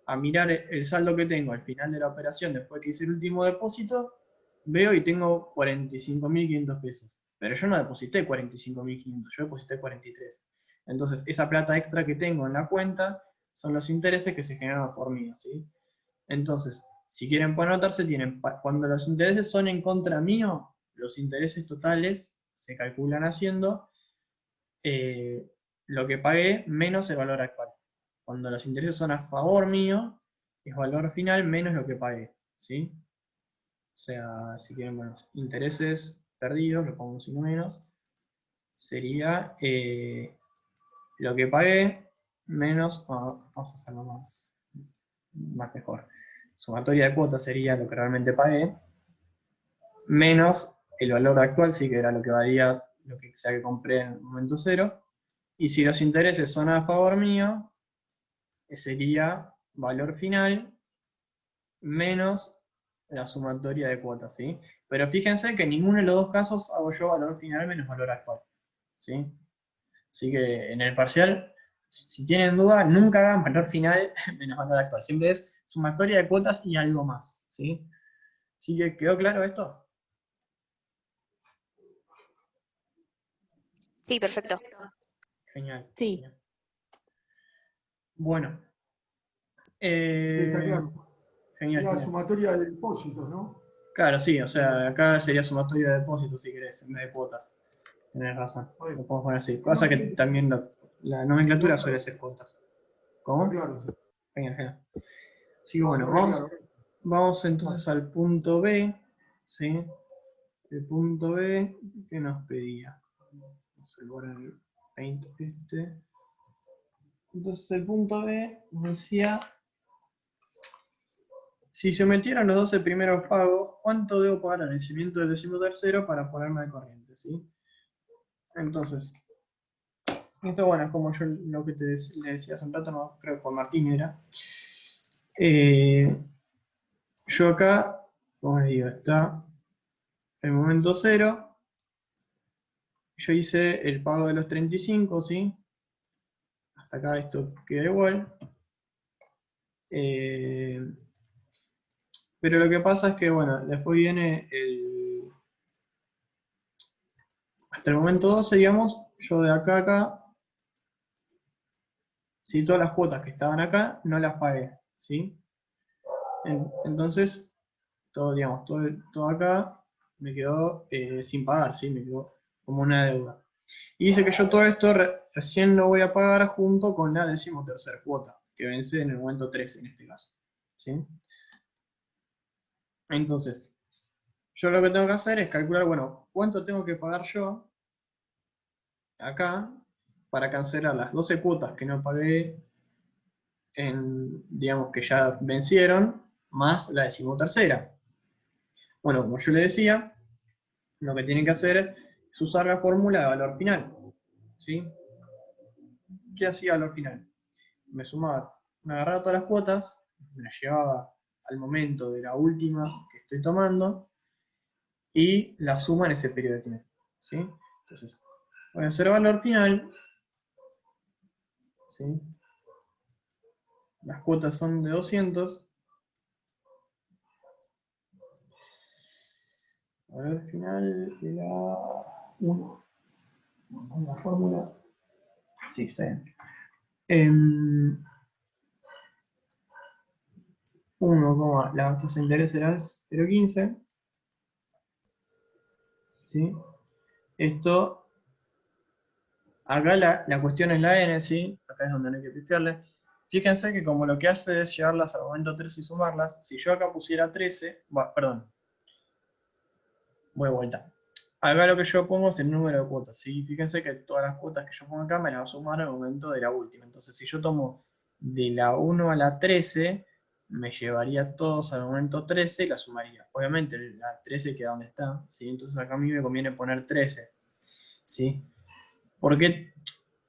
a mirar el saldo que tengo al final de la operación, después que hice el último depósito, veo y tengo 45.500 pesos. Pero yo no deposité 45.500, yo deposité 43. Entonces, esa plata extra que tengo en la cuenta son los intereses que se generan a favor mío, ¿sí? Entonces, si quieren anotarse, tienen, cuando los intereses son en contra mío, los intereses totales se calculan haciendo lo que pagué menos el valor actual. Cuando los intereses son a favor mío, es valor final menos lo que pagué, ¿sí? O sea, si quieren, bueno, intereses perdidos, lo pongo sin menos, sería lo que pagué menos, vamos a hacerlo más mejor. Sumatoria de cuotas sería lo que realmente pagué, menos el valor actual, sí que era lo que valía lo que sea que compré en el momento cero. Y si los intereses son a favor mío, sería valor final menos la sumatoria de cuotas, ¿sí? Pero fíjense que en ninguno de los dos casos hago yo valor final menos valor actual, ¿sí? Así que en el parcial, si tienen duda, nunca hagan valor final menos valor actual. Siempre es sumatoria de cuotas y algo más, ¿sí? ¿Sí que quedó claro esto? Sí, perfecto. Genial. Sí. Genial. Bueno. Está claro. Genial, La genial. sumatoria de depósitos, ¿no? Claro, sí, o sea, acá sería sumatoria de depósitos si querés, en vez de cuotas. Tenés razón, Bueno. lo podemos poner así. Pasa que también la nomenclatura suele ser cuotas. ¿Cómo? Está claro. Sí. Genial, genial. Así que bueno, Ahora claro. vamos entonces al punto B, ¿sí? El punto B, ¿qué nos pedía? Vamos a elaborar el paint este. Entonces el punto B nos decía, si se omitieron los 12 primeros pagos, ¿cuánto debo pagar al vencimiento del 13º para ponerme al corriente? ¿Sí? Entonces, esto bueno, es como yo lo que le decía hace un rato, no, creo que con Martín era. Yo acá, como les digo, está el momento cero. Yo hice el pago de los 35, ¿sí? Hasta acá esto queda igual. Pero lo que pasa es que, bueno, después viene hasta el momento 12, digamos, yo de acá a acá, si todas las cuotas que estaban acá, no las pagué, ¿sí? Entonces, todo, digamos, todo acá me quedó sin pagar, ¿sí? Me quedó como una deuda. Y dice que yo todo esto recién lo voy a pagar junto con la 13ª cuota, que vence en el momento 13 en este caso, ¿sí? Entonces, yo lo que tengo que hacer es calcular, bueno, cuánto tengo que pagar yo acá para cancelar las 12 cuotas que no pagué, digamos que ya vencieron, más la 13ª. Bueno, como yo le decía, lo que tienen que hacer es usar la fórmula de valor final, ¿sí? ¿Qué hacía valor final? Me agarraba todas las cuotas, me las llevaba al momento de la última que estoy tomando y la suma en ese periodo de tiempo, ¿sí? Entonces, voy a hacer valor final, ¿sí? Las cuotas son de 200. Valor final era 1. La fórmula. Sí, está bien. 1, la tasa de interés será 0,15. ¿Sí? Esto, acá la cuestión es la n, ¿sí? Acá es donde no hay que pifiarle. Fíjense que como lo que hace es llevarlas al momento 13 y sumarlas, si yo acá pusiera 13, perdón, voy de vuelta. Acá lo que yo pongo es el número de cuotas, ¿sí? Fíjense que todas las cuotas que yo pongo acá me las va a sumar al momento de la última. Entonces, si yo tomo de la 1 a la 13, me llevaría todos al momento 13 y la sumaría. Obviamente, la 13 queda donde está, ¿sí? Entonces acá a mí me conviene poner 13, ¿sí? ¿Por qué?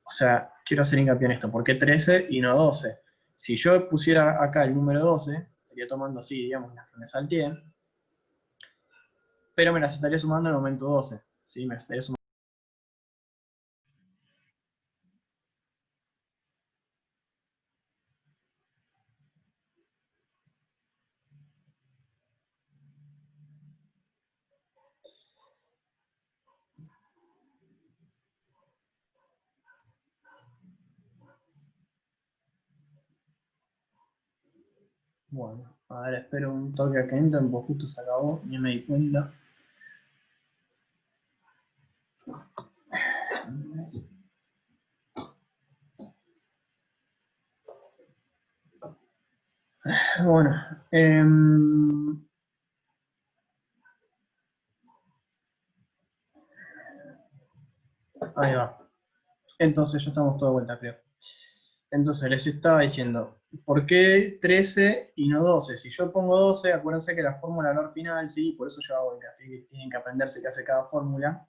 O sea, quiero hacer hincapié en esto. ¿Por qué 13 y no 12? Si yo pusiera acá el número 12, estaría tomando así, digamos, las que me salteé, pero me las estaría sumando en el momento 12, ¿sí? Me las estaría sumando. Bueno, a ver, espero un toque a que entren, porque justo se acabó, ni me di cuenta. Bueno, ahí va. Entonces ya estamos todos de vuelta, creo. Entonces les estaba diciendo, ¿por qué 13 y no 12? Si yo pongo 12, acuérdense que la fórmula valor final, sí, por eso yo hago hincapié que tienen que aprenderse qué hace cada fórmula,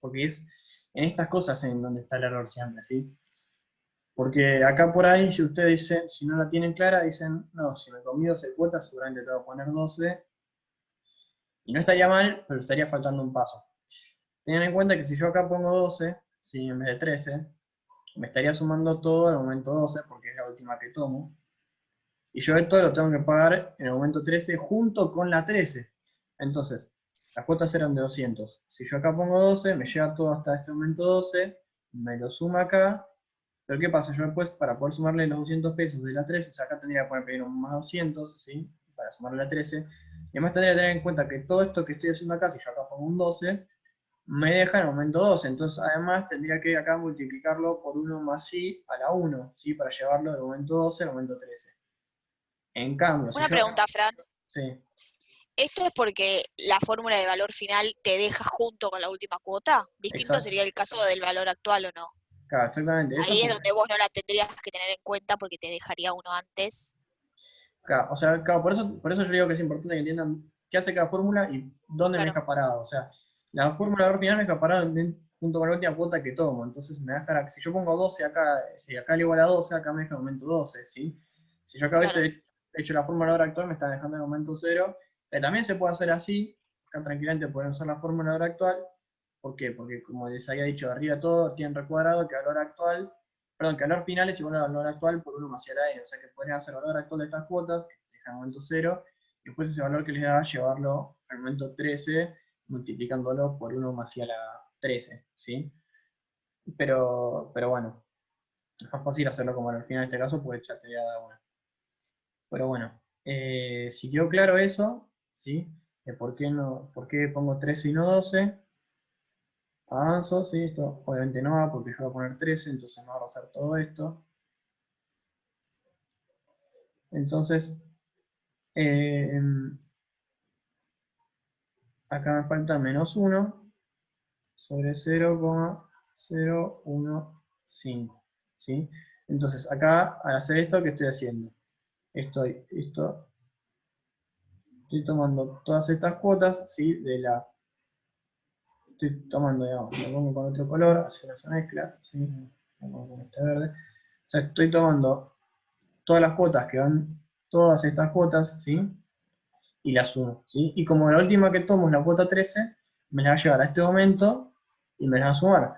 porque es en estas cosas en donde está el error siempre, ¿sí? Porque acá por ahí, si ustedes dicen, si no la tienen clara, dicen, no, si me comí 12 cuotas, seguramente te voy a poner 12, y no estaría mal, pero estaría faltando un paso. Tengan en cuenta que si yo acá pongo 12, ¿sí? En vez de 13, me estaría sumando todo al momento 12, porque es la última que tomo. Y yo esto lo tengo que pagar en el momento 13 junto con la 13. Entonces, las cuotas eran de 200. Si yo acá pongo 12, me llega todo hasta este momento 12, me lo suma acá. Pero ¿qué pasa? Yo después, para poder sumarle los 200 pesos de la 13, o sea, acá tendría que poner primero un más 200, ¿sí? Para sumarle la 13. Y además tendría que tener en cuenta que todo esto que estoy haciendo acá, si yo acá pongo un 12, me deja en el momento 12, entonces además tendría que acá multiplicarlo por 1 más i a la 1, ¿sí? Para llevarlo del momento 12 al momento 13. En cambio, si Una yo... pregunta, Fran. Sí, ¿Esto es porque la fórmula de valor final te deja junto con la última cuota? Distinto exacto. sería el caso del valor actual, ¿o no? Claro, exactamente. Esto Ahí es porque, donde vos no la tendrías que tener en cuenta porque te dejaría uno antes. claro, o sea, claro, por eso yo digo que es importante que entiendan qué hace cada fórmula y dónde me Claro, deja parado. O sea, la fórmula de valor final me deja parado junto con la última cuota que tomo. Entonces me deja, si yo pongo 12 acá, si acá le igual a 12, acá me deja el momento 12, ¿sí? Si yo acá claro. hubiese hecho la fórmula de valor actual, me está dejando el momento 0. También se puede hacer así, acá tranquilamente pueden usar la fórmula de valor actual. ¿Por qué? Porque como les había dicho, arriba todo tiene recuadrado que valor actual, perdón, que valor final es igual al valor actual por 1 más i a la n. O sea que podrían hacer valor actual de estas cuotas, que dejan el momento 0, y después ese valor que les da llevarlo al momento 13, multiplicándolo por 1 más i a la 13, ¿sí? Pero bueno, es más fácil hacerlo como valor final en este caso, porque ya te voy a dar una. Pero bueno, si quedó claro eso, ¿sí? De por qué pongo 13 y no 12. Avanzo, sí, esto obviamente no va porque yo voy a poner 13, entonces no va a rozar todo esto. Entonces, eh, acá me falta menos 1 sobre 0,015, ¿sí? Entonces, acá, al hacer esto, ¿qué estoy haciendo? Estoy tomando todas estas cuotas, ¿sí? Estoy tomando, digamos, lo pongo con otro color, hacer esa mezcla, ¿sí? Lo pongo con este verde. O sea, estoy tomando todas las cuotas que van, todas estas cuotas, ¿sí? Y las sumo, ¿sí? Y como la última que tomo es la cuota 13, me la va a llevar a este momento y me la va a sumar.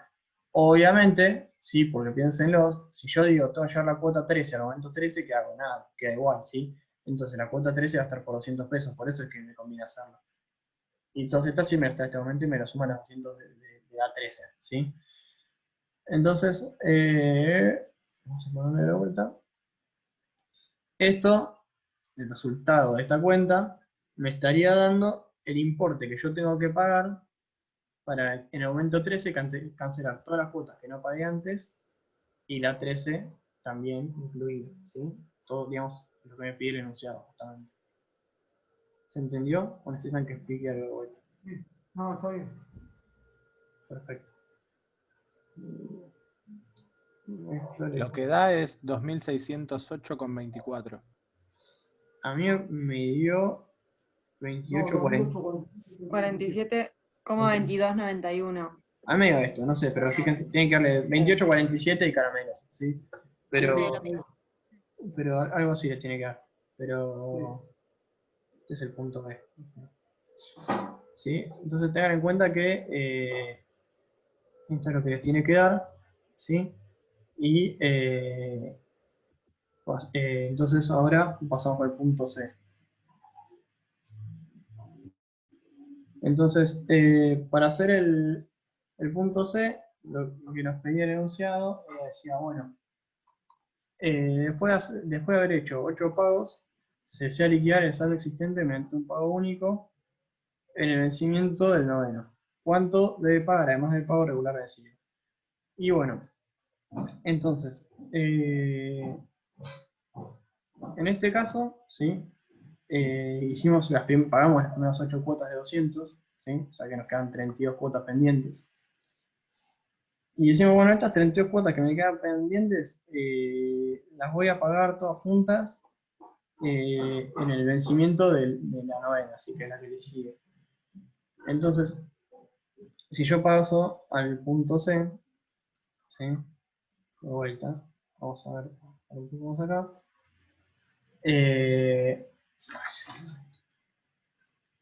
Obviamente, ¿sí? Porque piénsenlo, si yo digo, tengo que llevar la cuota 13 al momento 13, ¿qué hago? Nada, queda igual, ¿sí? Entonces la cuota 13 va a estar por 200 pesos, por eso es que me conviene hacerlo. Y entonces esta sí me está en este momento y me lo suman a 200 de A13, ¿sí? Entonces, vamos a ponerle de vuelta. Esto, el resultado de esta cuenta, me estaría dando el importe que yo tengo que pagar para en el momento 13 cancelar todas las cuotas que no pagué antes y la 13 también incluida, ¿sí? Todo, digamos, lo que me pide el enunciado, justamente. ¿Se entendió? ¿O necesitan que explique algo de vuelta? Sí. No, está bien. Perfecto. Lo que da es 2608,24. A mí me dio No, 28,40. 47,2291. A mí me dio esto, no sé, pero fíjense, tienen que darle 28,47 y caramelos, ¿sí? Lo Pero algo así le tiene que dar. Pero este es el punto B. ¿Sí? Entonces tengan en cuenta que esto es lo que les tiene que dar, ¿sí? Y entonces ahora pasamos al punto C. Entonces, para hacer el punto C, lo que nos pedía el enunciado, decía, bueno, después de haber hecho 8 pagos, se desea liquidar el saldo existente mediante un pago único en el vencimiento del noveno. ¿Cuánto debe pagar además del pago regular vencido? Y bueno, entonces, en este caso, ¿sí? Pagamos las primeras 8 cuotas de 200, ¿sí? O sea que nos quedan 32 cuotas pendientes. Y decimos, bueno, estas 32 cuotas que me quedan pendientes, las voy a pagar todas juntas en el vencimiento de la novena, así que es la que le sigue. Entonces, si yo paso al punto C, ¿sí? De vuelta, vamos a ver, vamos acá.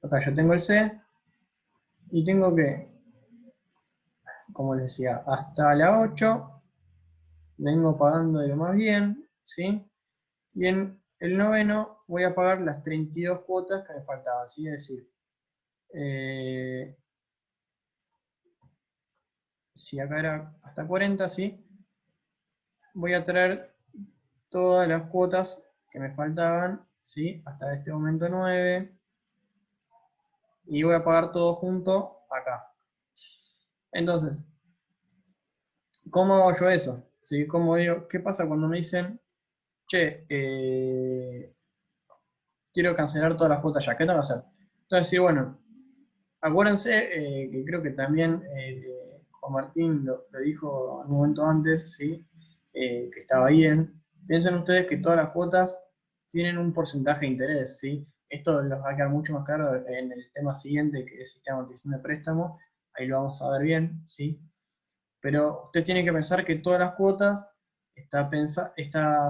Acá yo tengo el C y tengo que, como les decía, hasta la 8 vengo pagando de lo más bien, ¿sí? Y en el noveno voy a pagar las 32 cuotas que me faltaban, ¿sí? Es decir, si acá era hasta 40, ¿sí? Voy a traer todas las cuotas que me faltaban, ¿sí? Hasta este momento 9. Y voy a pagar todo junto acá. Entonces, ¿cómo hago yo eso? ¿Sí? ¿Cómo digo? ¿Qué pasa cuando me dicen, che, quiero cancelar todas las cuotas ya? ¿Qué tengo que hacer? Entonces, sí, bueno, acuérdense que creo que también Juan Martín lo dijo un momento antes, ¿sí? Que estaba bien. Piensen ustedes que todas las cuotas tienen un porcentaje de interés, ¿sí? Esto los va a quedar mucho más claro en el tema siguiente, que es sistema de amortización de préstamo. Ahí lo vamos a ver bien, ¿sí? Pero usted tiene que pensar que todas las cuotas está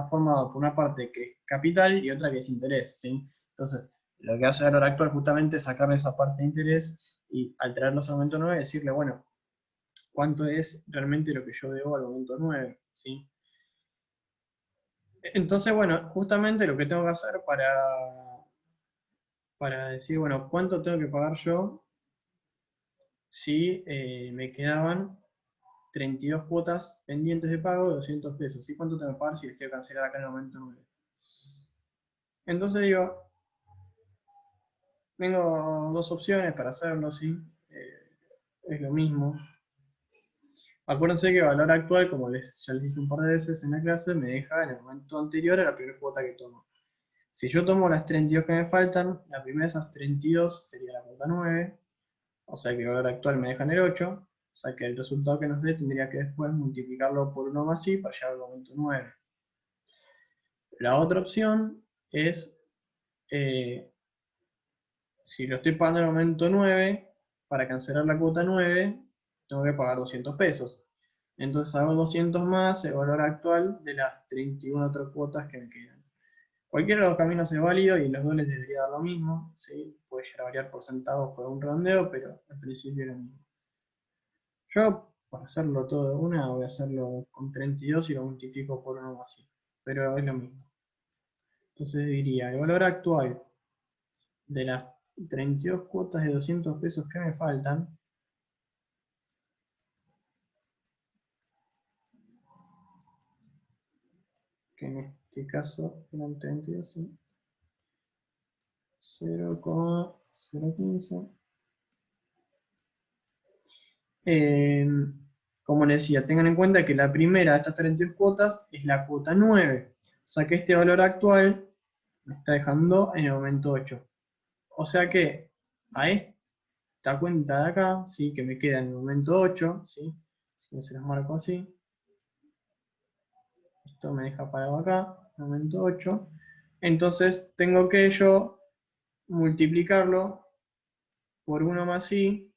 formado por una parte que es capital y otra que es interés, ¿sí? Entonces, lo que hace el valor actual justamente es sacarle esa parte de interés y al traerlos al momento 9 decirle, bueno, ¿cuánto es realmente lo que yo debo al momento 9? ¿Sí? Entonces, bueno, justamente lo que tengo que hacer para decir, bueno, ¿cuánto tengo que pagar yo si me quedaban 32 cuotas pendientes de pago de 200 pesos? ¿Y cuánto tengo que pagar si les quiero cancelar acá en el momento 9? Entonces digo, tengo dos opciones para hacerlo, ¿sí? Es lo mismo. Acuérdense que el valor actual, como ya les dije un par de veces en la clase, me deja en el momento anterior a la primera cuota que tomo. Si yo tomo las 32 que me faltan, la primera de esas 32 sería la cuota 9, o sea que el valor actual me deja en el 8, o sea que el resultado que nos dé tendría que después multiplicarlo por 1 más i para llegar al momento 9. La otra opción es, si lo estoy pagando en el momento 9, para cancelar la cuota 9, tengo que pagar 200 pesos. Entonces hago 200 más el valor actual de las 31 otras cuotas que me quedan. Cualquiera de los caminos es válido y los dos les debería dar lo mismo, ¿sí? Puede llegar a variar por centavos por un redondeo, pero al principio es lo mismo. Yo, para hacerlo todo de una, voy a hacerlo con 32 y lo multiplico por 1 más i, pero es lo mismo. Entonces diría, el valor actual de las 32 cuotas de 200 pesos que me faltan, que en este caso eran 32, ¿sí? 0,015. Como les decía, tengan en cuenta que la primera de estas 32 cuotas es la cuota 9. O sea que este valor actual me está dejando en el momento 8. O sea que a esta cuenta de acá, ¿sí? Que me queda en el momento 8, ¿sí? Yo se los marco así. Esto me deja parado acá, en el momento 8. Entonces tengo que yo multiplicarlo por 1 más i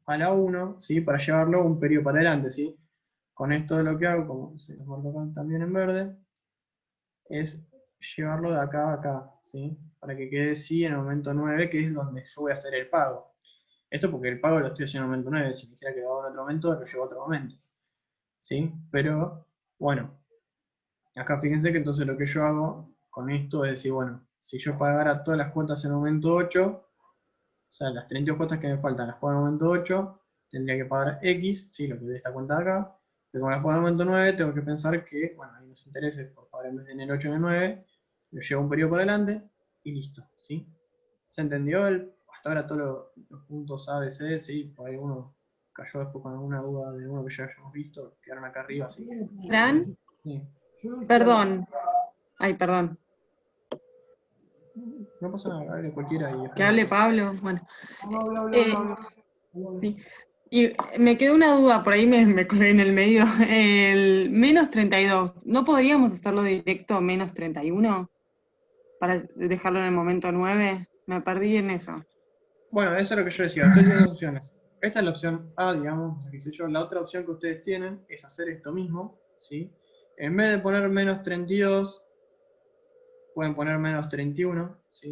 a la 1, ¿sí? Para llevarlo un periodo para adelante, ¿sí? Con esto lo que hago, como se los marco acá también en verde, es llevarlo de acá a acá, ¿sí? Para que quede sí en el momento 9, que es donde yo voy a hacer el pago. Esto porque el pago lo estoy haciendo en el momento 9, si quisiera que lo haga en otro momento, lo llevo a otro momento, ¿sí? Pero, bueno, acá fíjense que entonces lo que yo hago con esto es decir, bueno, si yo pagara todas las cuotas en el momento 8, o sea, las 32 cuotas que me faltan las pago en el momento 8, tendría que pagar X, ¿sí? Lo que de esta cuenta de acá, Porque como la pongo en el momento 9, tengo que pensar que, bueno, hay unos intereses por pagar en vez de en el 8 en el 9, lo llevo un periodo por delante y listo, ¿sí? ¿Se entendió hasta ahora todos los puntos A, B, C? Sí, por ahí uno cayó después con alguna duda de uno que ya hayamos visto, quedaron acá arriba, así que... Fran, Sí. Yo lo hice perdón. Ay, perdón. No pasa nada, hable cualquiera y... Que hable Pablo. Bueno. Habla, Eh, habla. sí. Y me quedó una duda, por ahí me colgué en el medio. El menos 32, ¿no podríamos hacerlo directo menos 31? Para dejarlo en el momento 9. Me perdí en eso. Bueno, eso es lo que yo decía, ustedes tienen dos opciones. Esta es la opción A, digamos, la que hice yo. La otra opción que ustedes tienen es hacer esto mismo, ¿sí? En vez de poner menos 32, pueden poner menos 31, ¿sí?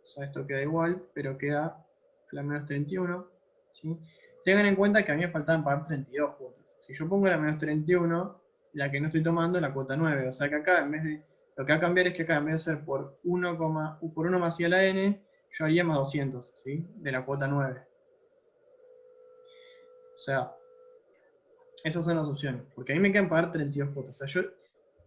O sea, esto queda igual, pero queda la menos 31, ¿sí? Tengan en cuenta que a mí me faltaban pagar 32 cuotas. Si yo pongo la menos 31, la que no estoy tomando es la cuota 9. O sea que acá, en vez de... Lo que va a cambiar es que acá, en vez de ser por 1, por 1 más i a la n, yo haría más 200, ¿sí? De la cuota 9. O sea, esas son las opciones. Porque a mí me quedan pagar 32 cuotas. O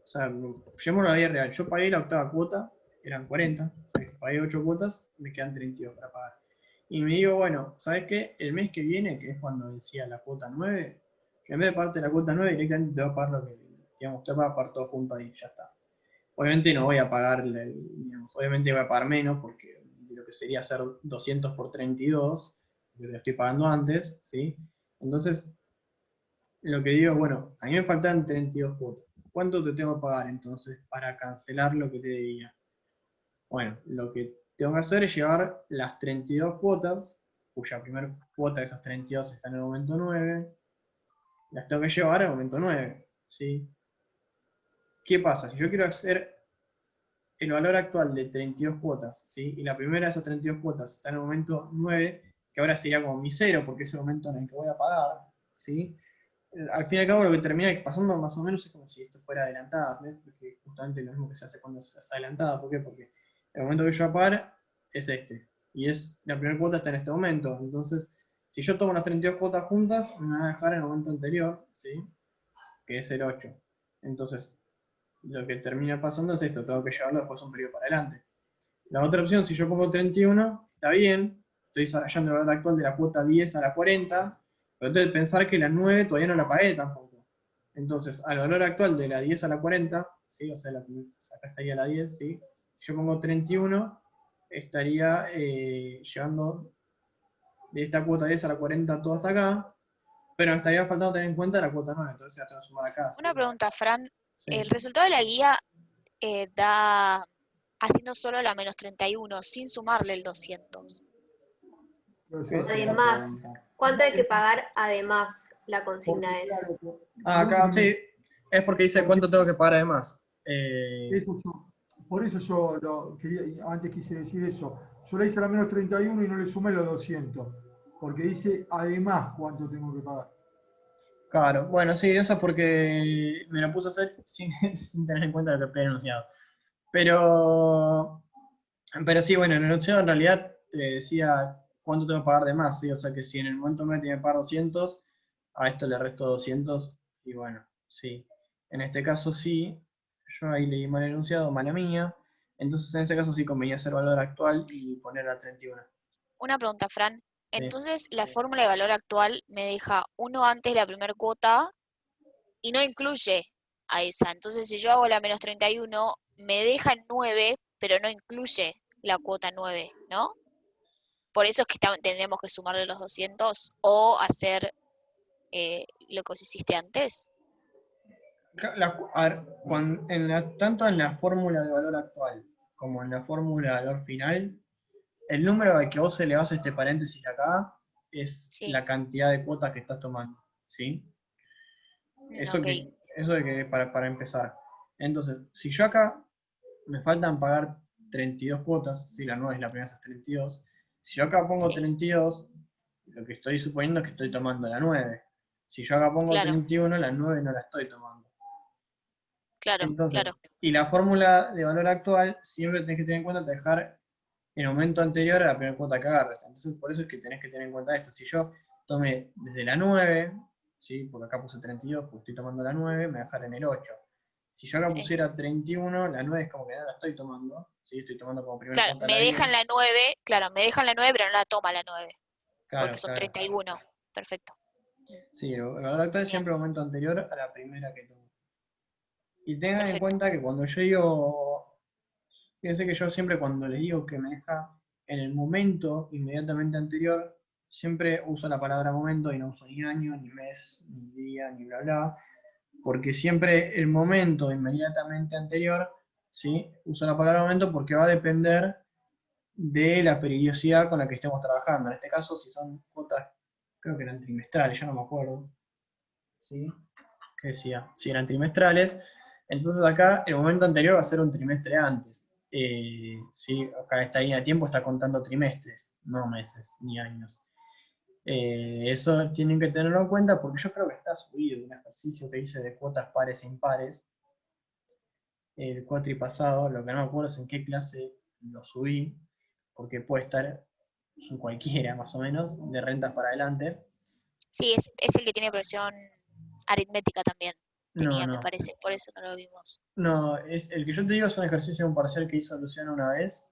sea, llevémoslo a la vida real. Yo pagué la octava cuota, eran 40. O sea, pagué 8 cuotas, me quedan 32 para pagar. Y me digo, bueno, ¿sabes qué? El mes que viene, que es cuando decía la cuota 9, en vez de pagarte la cuota 9, directamente te voy a pagar lo que, digamos, te voy a pagar todo junto ahí, ya está. Obviamente no voy a pagar, digamos, obviamente voy a pagar menos, porque lo que sería hacer 200 por 32, que lo estoy pagando antes, ¿sí? Entonces, lo que digo, bueno, a mí me faltan 32 cuotas. ¿Cuánto te tengo que pagar entonces para cancelar lo que te debía? Bueno, lo que tengo que hacer es llevar las 32 cuotas, cuya primera cuota de esas 32 está en el momento 9, las tengo que llevar al momento 9, ¿sí? ¿Qué pasa? Si yo quiero hacer el valor actual de 32 cuotas, ¿sí? Y la primera de esas 32 cuotas está en el momento 9, que ahora sería como mi cero, porque es el momento en el que voy a pagar, ¿sí? Al fin y al cabo lo que termina pasando más o menos es como si esto fuera adelantada, ¿ves? Porque justamente lo mismo que se hace cuando se hace adelantada. ¿Por qué? Porque el momento que yo voy a pagar es este. Y la primera cuota está en este momento. Entonces, si yo tomo las 32 cuotas juntas, me va a dejar en el momento anterior, ¿sí? Que es el 8. Entonces, lo que termina pasando es esto, tengo que llevarlo después un periodo para adelante. La otra opción, si yo pongo 31, está bien, estoy hallando el valor actual de la cuota 10 a la 40, pero entonces pensar que la 9 todavía no la pagué tampoco. Entonces, al valor actual de la 10 a la 40, ¿sí? O sea, acá estaría la 10, ¿sí? Si yo pongo 31, estaría llevando de esta cuota 10 a la 40 todo hasta acá, pero me estaría faltando tener en cuenta la cuota 9, entonces la tengo que sumar acá. ¿sí? Una pregunta, Fran. Sí. El resultado de la guía da haciendo solo la menos 31, sin sumarle el 200. Además, ¿cuánto hay que pagar además? La consigna es. Acá sí, es porque dice cuánto tengo que pagar además. Por eso yo antes quise decir eso. Yo le hice la menos 31 y no le sumé los 200. Porque dice además cuánto tengo que pagar. Claro, bueno, sí, eso es porque me lo puse a hacer sin tener en cuenta lo que había anunciado. Pero sí, bueno, en el enunciado en realidad te decía cuánto tengo que pagar de más, ¿sí? O sea que si en el momento me tiene que pagar 200, a esto le resto 200 y bueno, sí. En este caso sí, yo ahí leí mal el enunciado, mala mía. Entonces en ese caso sí convenía hacer valor actual y poner a 31. Una pregunta, Fran. Sí. Entonces, la fórmula de valor actual me deja 1 antes de la primera cuota y no incluye a esa. Entonces, si yo hago la menos 31, me deja en 9, pero no incluye la cuota 9, ¿no? Por eso es que tendremos que sumarle los 200 o hacer lo que hiciste antes. A ver, tanto en la fórmula de valor actual como en la fórmula de valor final, el número al que vos elevás este paréntesis acá es Sí. la cantidad de cuotas que estás tomando, ¿sí? Eso, Ok. eso de que para empezar. Entonces, si yo acá me faltan pagar 32 cuotas, si la 9 es la primera de esas 32, si yo acá pongo Sí. 32, lo que estoy suponiendo es que estoy tomando la 9. Si yo acá pongo Claro. 31, la 9 no la estoy tomando. Claro, Entonces, claro. y la fórmula de valor actual siempre tenés que tener en cuenta dejar el momento anterior a la primera cuota que agarres. Entonces, por eso es que tenés que tener en cuenta esto. Si yo tomé desde la 9 ¿sí? Porque acá puse 32, porque estoy tomando la 9, me va a dejar en el 8. Si yo acá Sí. pusiera 31, la 9 es como que no la estoy tomando, ¿sí? Estoy tomando como primer Claro, cuota me la dejan 10. la 9, claro, me dejan la 9, pero no la toma la 9, porque Claro, son claro. 31. Perfecto. Sí, el valor actual es Bien. siempre el momento anterior a la primera que tomo. Y tengan en Perfecto. cuenta que cuando yo digo, fíjense que yo siempre cuando les digo que me deja en el momento inmediatamente anterior, siempre uso la palabra momento y no uso ni año, ni mes, ni día, ni bla bla, porque siempre el momento inmediatamente anterior, ¿sí? Uso la palabra momento porque va a depender de la periodicidad con la que estemos trabajando. En este caso, si son cuotas, creo que eran trimestrales, ya no me acuerdo, ¿sí? ¿Qué decía? Si eran trimestrales, entonces acá el momento anterior va a ser un trimestre antes. ¿Sí? Acá esta línea de tiempo está contando trimestres, no meses ni años. Eso tienen que tenerlo en cuenta porque yo creo que está subido un ejercicio que hice de cuotas pares e impares el cuatri pasado, lo que no me acuerdo es en qué clase lo subí, porque puede estar en cualquiera más o menos, de rentas para adelante. Sí, es el que tiene progresión aritmética también. No, Tenía, me no. parece, por eso no lo vimos. No, el que yo te digo es un ejercicio de un parcial que hizo Luciano una vez,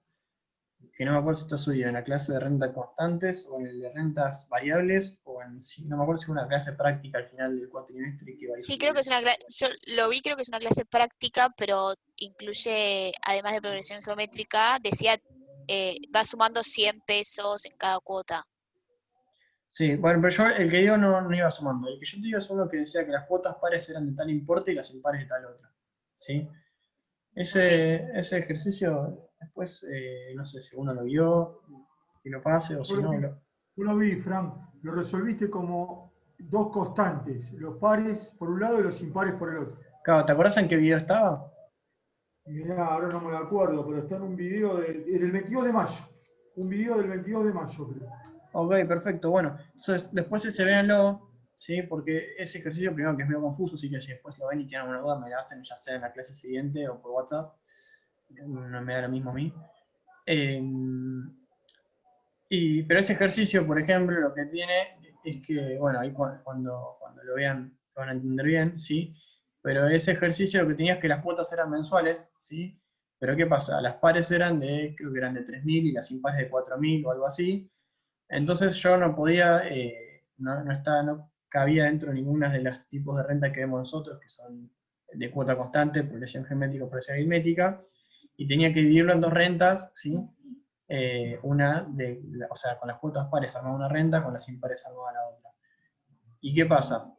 que no me acuerdo si está subido en la clase de rentas constantes o en el de rentas variables, o en, no me acuerdo si fue una clase práctica al final del cuatrimestre que va a ir Sí, creo que subido. es una clase, yo lo vi, creo que es una clase práctica, pero incluye, además de progresión geométrica, decía, va sumando 100 pesos en cada cuota. Sí, bueno, pero yo el que digo no iba sumando. El que yo te digo es uno que decía que las cuotas pares eran de tal importe y las impares de tal otra. ¿Sí? Ese ejercicio, después, no sé si uno lo vio, y lo pase, o Yo si lo no, vi, yo lo vi, Frank. Lo resolviste como dos constantes, los pares por un lado y los impares por el otro. Claro, ¿te acuerdas en qué video estaba? Mirá, ahora no me lo acuerdo, pero está en un video del 22 de mayo. Un video del 22 de mayo, creo. Ok, perfecto. Bueno, entonces después ese véanlo, ¿sí? Porque ese ejercicio primero que es medio confuso, así que si después lo ven y tienen alguna duda, me la hacen ya sea en la clase siguiente o por WhatsApp. No me da lo mismo a mí. Eh, pero ese ejercicio, por ejemplo, lo que tiene es que, bueno, ahí cuando lo vean lo van a entender bien, ¿sí? Pero ese ejercicio lo que tenía es que las cuotas eran mensuales, ¿sí? Pero ¿qué pasa? Las pares eran creo que eran de 3.000 y las impares de 4.000 o algo así. Entonces yo no podía, no cabía dentro de ninguna de los tipos de renta que vemos nosotros, que son de cuota constante, progresión geométrica o progresión aritmética, y tenía que dividirlo en dos rentas, ¿sí? O sea, con las cuotas pares armaba una renta, con las impares armaba la otra. ¿Y qué pasa?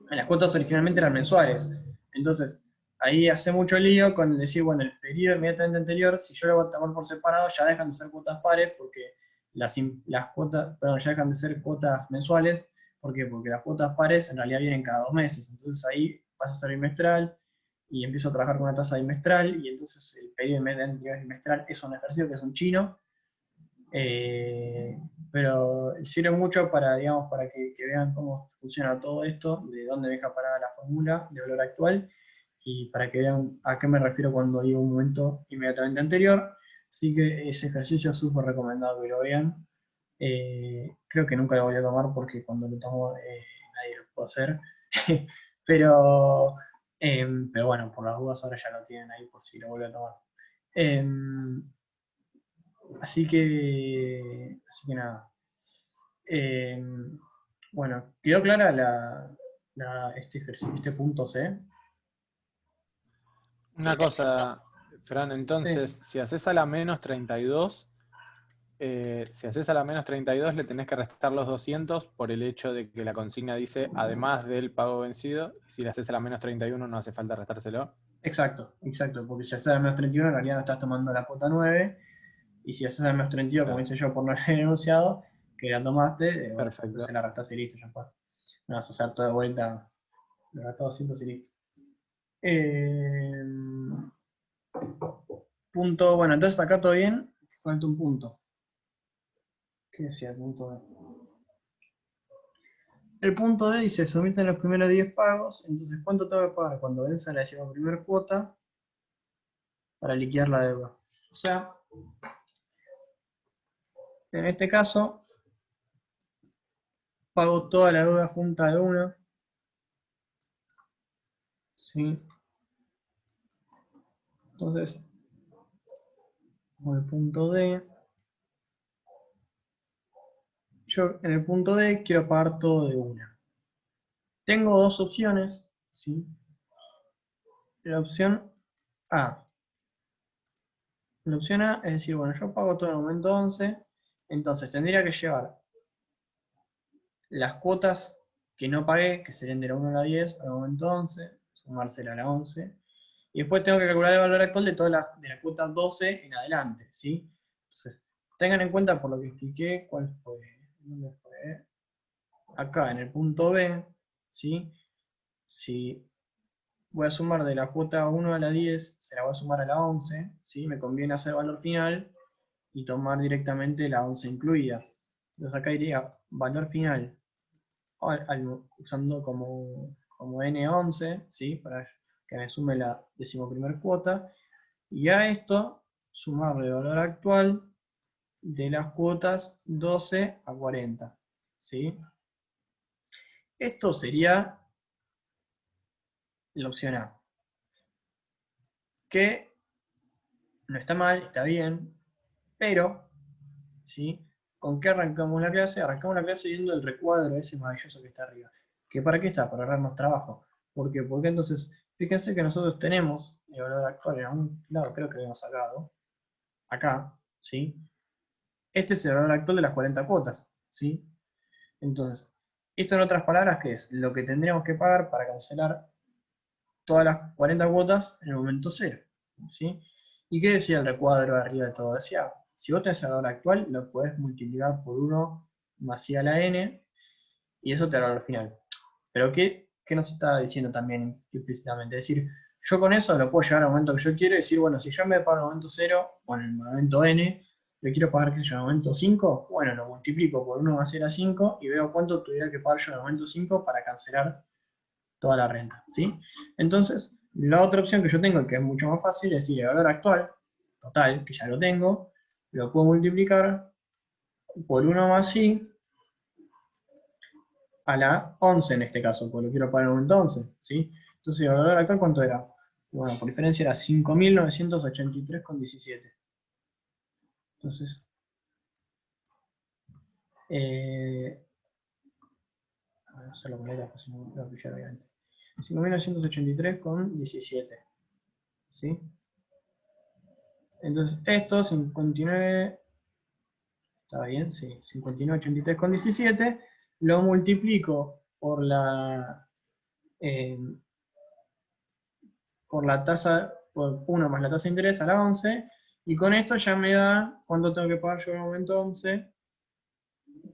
Las cuotas originalmente eran mensuales, entonces ahí hace mucho lío con decir, bueno, el periodo inmediatamente anterior, si yo lo voy a tomar por separado, ya dejan de ser cuotas pares, porque las cuotas, perdón, ya dejan de ser cuotas mensuales. ¿Por qué? Porque las cuotas pares en realidad vienen cada 2 meses, entonces ahí pasa a ser bimestral, y empiezo a trabajar con una tasa bimestral, y entonces el periodo inmediatamente bimestral es un ejercicio que es un chino, pero sirve mucho para, digamos, para que vean cómo funciona todo esto, de dónde deja parada la fórmula de valor actual, y para que vean a qué me refiero cuando digo un momento inmediatamente anterior. Así que ese ejercicio es súper recomendado que lo vean. Creo que nunca lo voy a tomar porque cuando lo tomo nadie lo puede hacer. pero, pero bueno, por las dudas ahora ya lo tienen ahí por si lo vuelvo a tomar. Así que nada. Bueno, ¿quedó clara este ejercicio, este punto C? Sí, Una perfecto. cosa, Fran, Sí, entonces, si haces a la menos 32, si haces a la menos 32, le tenés que restar los 200 por el hecho de que la consigna dice además del pago vencido. Y si le haces a la menos 31, no hace falta restárselo. exacto, porque si haces al menos 31, en realidad no estás tomando la cuota 9, y si haces al menos 32, como Claro, hice yo por no haber enunciado, que la tomaste, bueno, entonces perfecto. la restás y listo, ya fue. No vas a hacer toda de vuelta, lo restás 200 y listo. Eh, Punto, bueno, entonces acá todo bien, falta un punto. ¿Qué decía el punto D? El punto D dice, se omiten los primeros 10 pagos, entonces ¿cuánto tengo que pagar cuando venza la 11ª cuota para liquidar la deuda? O sea, en este caso, pago toda la deuda junta de una, ¿sí? Entonces, con el punto D, yo en el punto D quiero pagar todo de una. Tengo dos opciones, ¿sí? La opción A. La opción A es decir, bueno, yo pago todo en el momento 11, entonces tendría que llevar las cuotas que no pagué, que serían de la 1 a la 10, al momento 11, sumársela a la 11, y después tengo que calcular el valor actual de toda de la cuota 12 en adelante, ¿sí? Entonces, tengan en cuenta por lo que expliqué, ¿cuál fue? ¿Dónde fue? Acá, en el punto B, ¿sí? Si voy a sumar de la cuota 1 a la 10, se la voy a sumar a la 11, ¿sí? Me conviene hacer valor final y tomar directamente la 11 incluida. Entonces acá iría valor final usando como N11, ¿sí? Para que me sume la 11ª cuota, y a esto sumarle el valor actual de las cuotas 12 a 40, ¿sí? Esto sería la opción A, que no está mal, está bien, pero, ¿sí? ¿Con qué arrancamos la clase? Arrancamos la clase viendo el recuadro ese maravilloso que está arriba. ¿Que para qué está? Para ahorrarnos trabajo. ¿Por qué? Porque entonces, fíjense que nosotros tenemos el valor actual en algún lado, creo que lo hemos sacado, acá, ¿sí? Este es el valor actual de las 40 cuotas, ¿sí? Entonces, esto en otras palabras, ¿qué es? Lo que tendríamos que pagar para cancelar todas las 40 cuotas en el momento cero, ¿sí? ¿Y qué decía el recuadro de arriba de todo? Decía, si vos tenés el valor actual, lo podés multiplicar por 1 más i a la n, y eso te da el valor final. Pero ¿qué nos está diciendo también implícitamente? Es decir, yo con eso lo puedo llevar al momento que yo quiero y decir, bueno, si yo me pago en el momento 0, o en el momento n, le quiero pagar, qué sé yo, en el momento 5, bueno, lo multiplico por 1 más i a la 5 y veo cuánto tuviera que pagar yo en el momento 5 para cancelar toda la renta, ¿sí? Entonces, la otra opción que yo tengo, que es mucho más fácil, es decir, el valor actual, total, que ya lo tengo, lo puedo multiplicar por 1 más i a la 11 en este caso, porque lo quiero para el momento 11, ¿sí? Entonces, el valor actual, ¿cuánto era? Bueno, por diferencia era 5.983,17. Entonces, vamos a hacer la moneda, pues si no lo voy a pillar obviamente. 5.983,17, ¿sí? Entonces, esto, 59, ¿está bien? Sí, 59,83,17, lo multiplico por la tasa, por 1 más la tasa de interés a la 11, y con esto ya me da cuánto tengo que pagar yo en el momento 11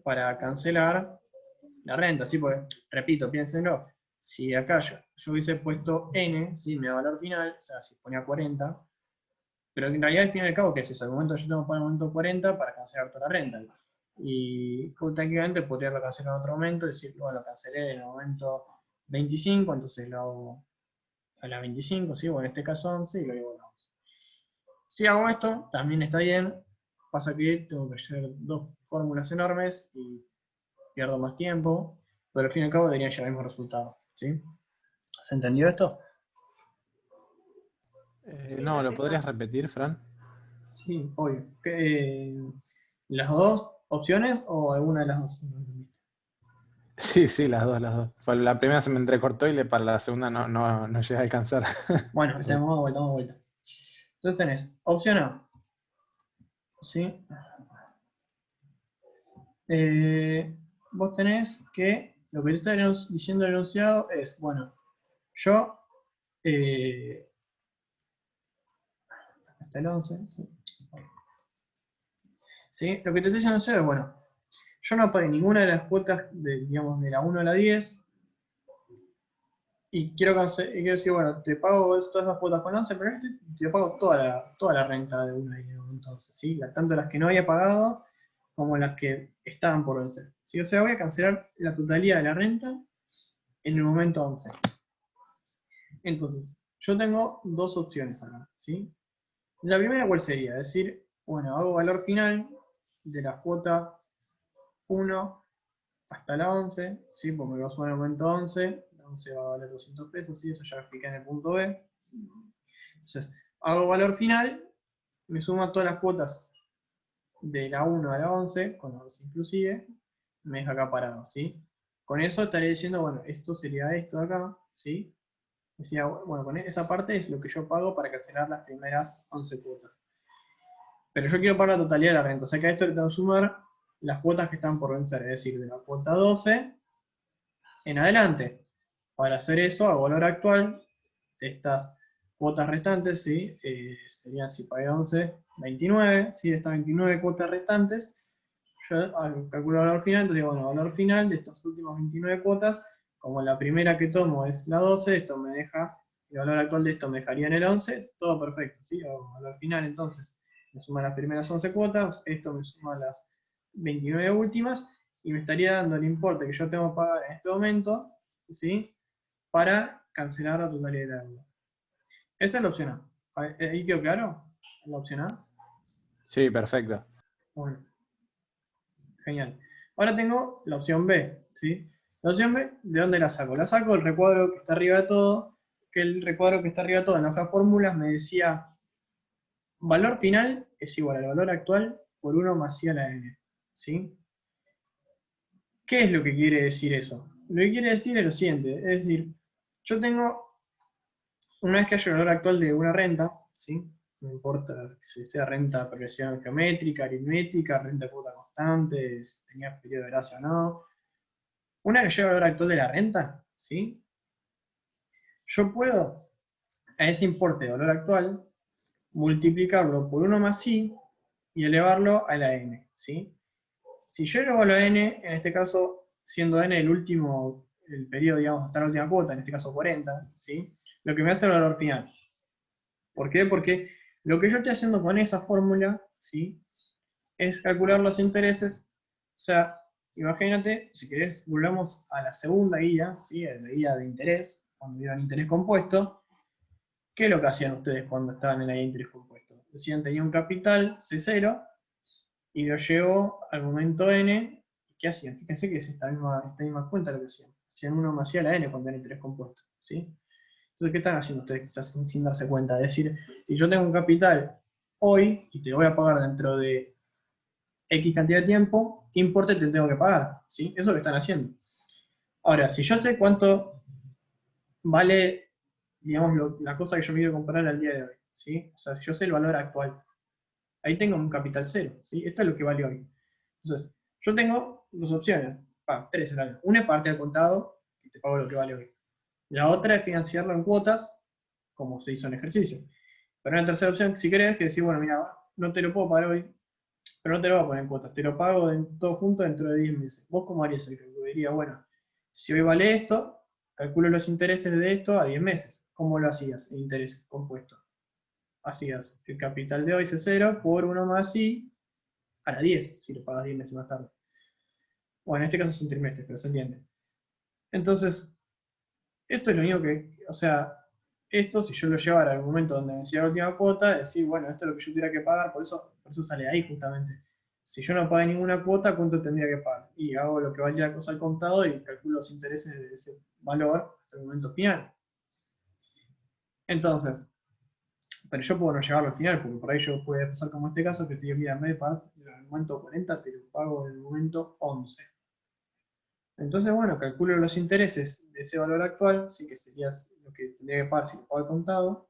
para cancelar la renta, ¿sí? Porque, repito, piénsenlo, si acá yo hubiese puesto n, ¿sí? Mi valor final, o sea, si ponía 40, pero en realidad al fin y al cabo, ¿qué es eso? Al momento yo tengo que poner el momento 40 para cancelar toda la renta. Y técnicamente podría cancelar en otro momento, decir, bueno, lo cancelé en el momento 25, entonces lo hago a la 25, ¿sí? O en este caso 11 y lo llevo a la 11. Si hago esto, también está bien, pasa que tengo que hacer dos fórmulas enormes y pierdo más tiempo, pero al fin y al cabo deberían llegar al mismo resultado, ¿sí? ¿Se entendió esto? Sí, No, ¿lo perfecto. podrías repetir, Fran? Sí, obvio. ¿Las dos opciones o alguna de las dos? Sí, sí, las dos, las dos. La primera se me entrecortó y para la segunda no llegué a alcanzar. Bueno, damos vuelta, damos vuelta. Entonces tenés opción A, ¿sí? Vos tenés que, lo que te está diciendo el enunciado es, bueno, yo, hasta el 11, ¿sí? ¿Sí? Lo que te estoy diciendo el enunciado es, bueno, yo no pagué ninguna de las cuotas, digamos, de la 1 a la 10, y quiero decir, bueno, te pago todas las cuotas con 11, pero te pago toda la renta de 1 a 10, entonces, ¿sí? Tanto las que no había pagado, como las que estaban por vencer, ¿sí? O sea, voy a cancelar la totalidad de la renta en el momento 11. Entonces, yo tengo dos opciones acá, ¿sí? La primera, ¿cuál sería? Decir, bueno, hago valor final de la cuota 1 hasta la 11, ¿sí? Porque me lo sumo en el momento 11, la 11 va a valer 200 pesos, sí, eso ya lo expliqué en el punto B. Entonces, hago valor final, me suma todas las cuotas de la 1 a la 11, con la 11 inclusive, me deja acá parado, ¿sí? Con eso estaré diciendo, bueno, esto sería esto de acá, ¿sí? Decía, bueno, con esa parte es lo que yo pago para cancelar las primeras 11 cuotas. Pero yo quiero pagar la totalidad de la renta, o sea que a esto le tengo que sumar las cuotas que están por vencer, es decir, de la cuota 12 en adelante. Para hacer eso, a valor actual de estas cuotas restantes, ¿sí? Serían, si pagué 11, 29, ¿sí? De estas 29 cuotas restantes, yo calculo el valor final, entonces digo, bueno, valor final de estas últimas 29 cuotas, como la primera que tomo es la 12, esto me deja, el valor actual de esto me dejaría en el 11, todo perfecto, ¿sí? Hago valor final, entonces, me suman las primeras 11 cuotas, esto me suma las 29 últimas, y me estaría dando el importe que yo tengo que pagar en este momento, ¿sí? Para cancelar la totalidad de la deuda. Esa es la opción A. ¿Ahí quedó claro? La opción A. Sí, perfecto. Bueno, genial. Ahora tengo la opción B, ¿sí? La opción B, ¿de dónde la saco? La saco del recuadro que está arriba de todo, que el recuadro que está arriba de todo en la hoja de fórmulas me decía valor final es igual al valor actual por 1 más I a la n, ¿sí? ¿Qué es lo que quiere decir eso? Lo que quiere decir es lo siguiente, es decir, yo tengo, una vez que haya el valor actual de una renta, ¿sí? No importa si sea renta por progresión geométrica, aritmética, renta de cuota constante, si tenía periodo de gracia o no. Una vez que llega el valor actual de la renta, ¿sí? Yo puedo a ese importe de valor actual multiplicarlo por 1 más i y elevarlo a la n, ¿sí? Si yo elevo a la n, en este caso, siendo n el periodo, digamos, hasta la última cuota, en este caso 40, ¿sí? Lo que me hace el valor final. ¿Por qué? Porque lo que yo estoy haciendo con esa fórmula, ¿sí? Es calcular los intereses. O sea, imagínate, si querés, volvamos a la segunda guía, ¿sí? A la guía de interés, cuando dieron interés compuesto. ¿Qué es lo que hacían ustedes cuando estaban en la guía de interés compuesto? Decían, tenía un capital C0 y lo llevo al momento n. ¿Qué hacían? Fíjense que es esta misma cuenta lo que hacían. Hacían 1 más i a la n cuando era interés compuesto, ¿sí? Entonces, ¿qué están haciendo ustedes quizás sin darse cuenta? Es decir, si yo tengo un capital hoy y te lo voy a pagar dentro de X cantidad de tiempo, ¿qué importe te tengo que pagar? ¿Sí? Eso es lo que están haciendo. Ahora, si yo sé cuánto vale, digamos, la cosa que yo me quiero comprar al día de hoy, ¿sí? O sea, si yo sé el valor actual, ahí tengo un capital cero, ¿sí? Esto es lo que vale hoy. Entonces, yo tengo dos opciones, tres en realidad. Una es parte al contado, y te pago lo que vale hoy. La otra es financiarlo en cuotas, como se hizo en ejercicio. Pero una tercera opción, si querés, que decir, bueno, mira, no te lo puedo pagar hoy, pero no te lo voy a poner en cuotas, te lo pago todo junto dentro de 10 meses. ¿Vos cómo harías el cálculo? Diría, bueno, si hoy vale esto, calculo los intereses de esto a 10 meses. ¿Cómo lo hacías, el interés compuesto? Hacías el capital de hoy C0 por 1 más I a la 10, si lo pagas 10 meses más tarde. Bueno, en este caso es un trimestre, pero se entiende. Entonces, esto es lo único que, o sea, esto si yo lo llevara al momento donde vencía la última cuota, decir, bueno, esto es lo que yo tuviera que pagar, por eso sale de ahí justamente. Si yo no pagué ninguna cuota, ¿cuánto tendría que pagar? Y hago lo que valía la cosa al contado y calculo los intereses de ese valor hasta el momento final. Entonces, pero yo puedo no llevarlo al final, porque por ahí yo puede pasar como este caso, que te digo, mira, en vez de pagar en el momento 40, te lo pago en el momento 11. Entonces, bueno, calculo los intereses de ese valor actual, sí que sería lo que tendría que pagar si lo pago al contado.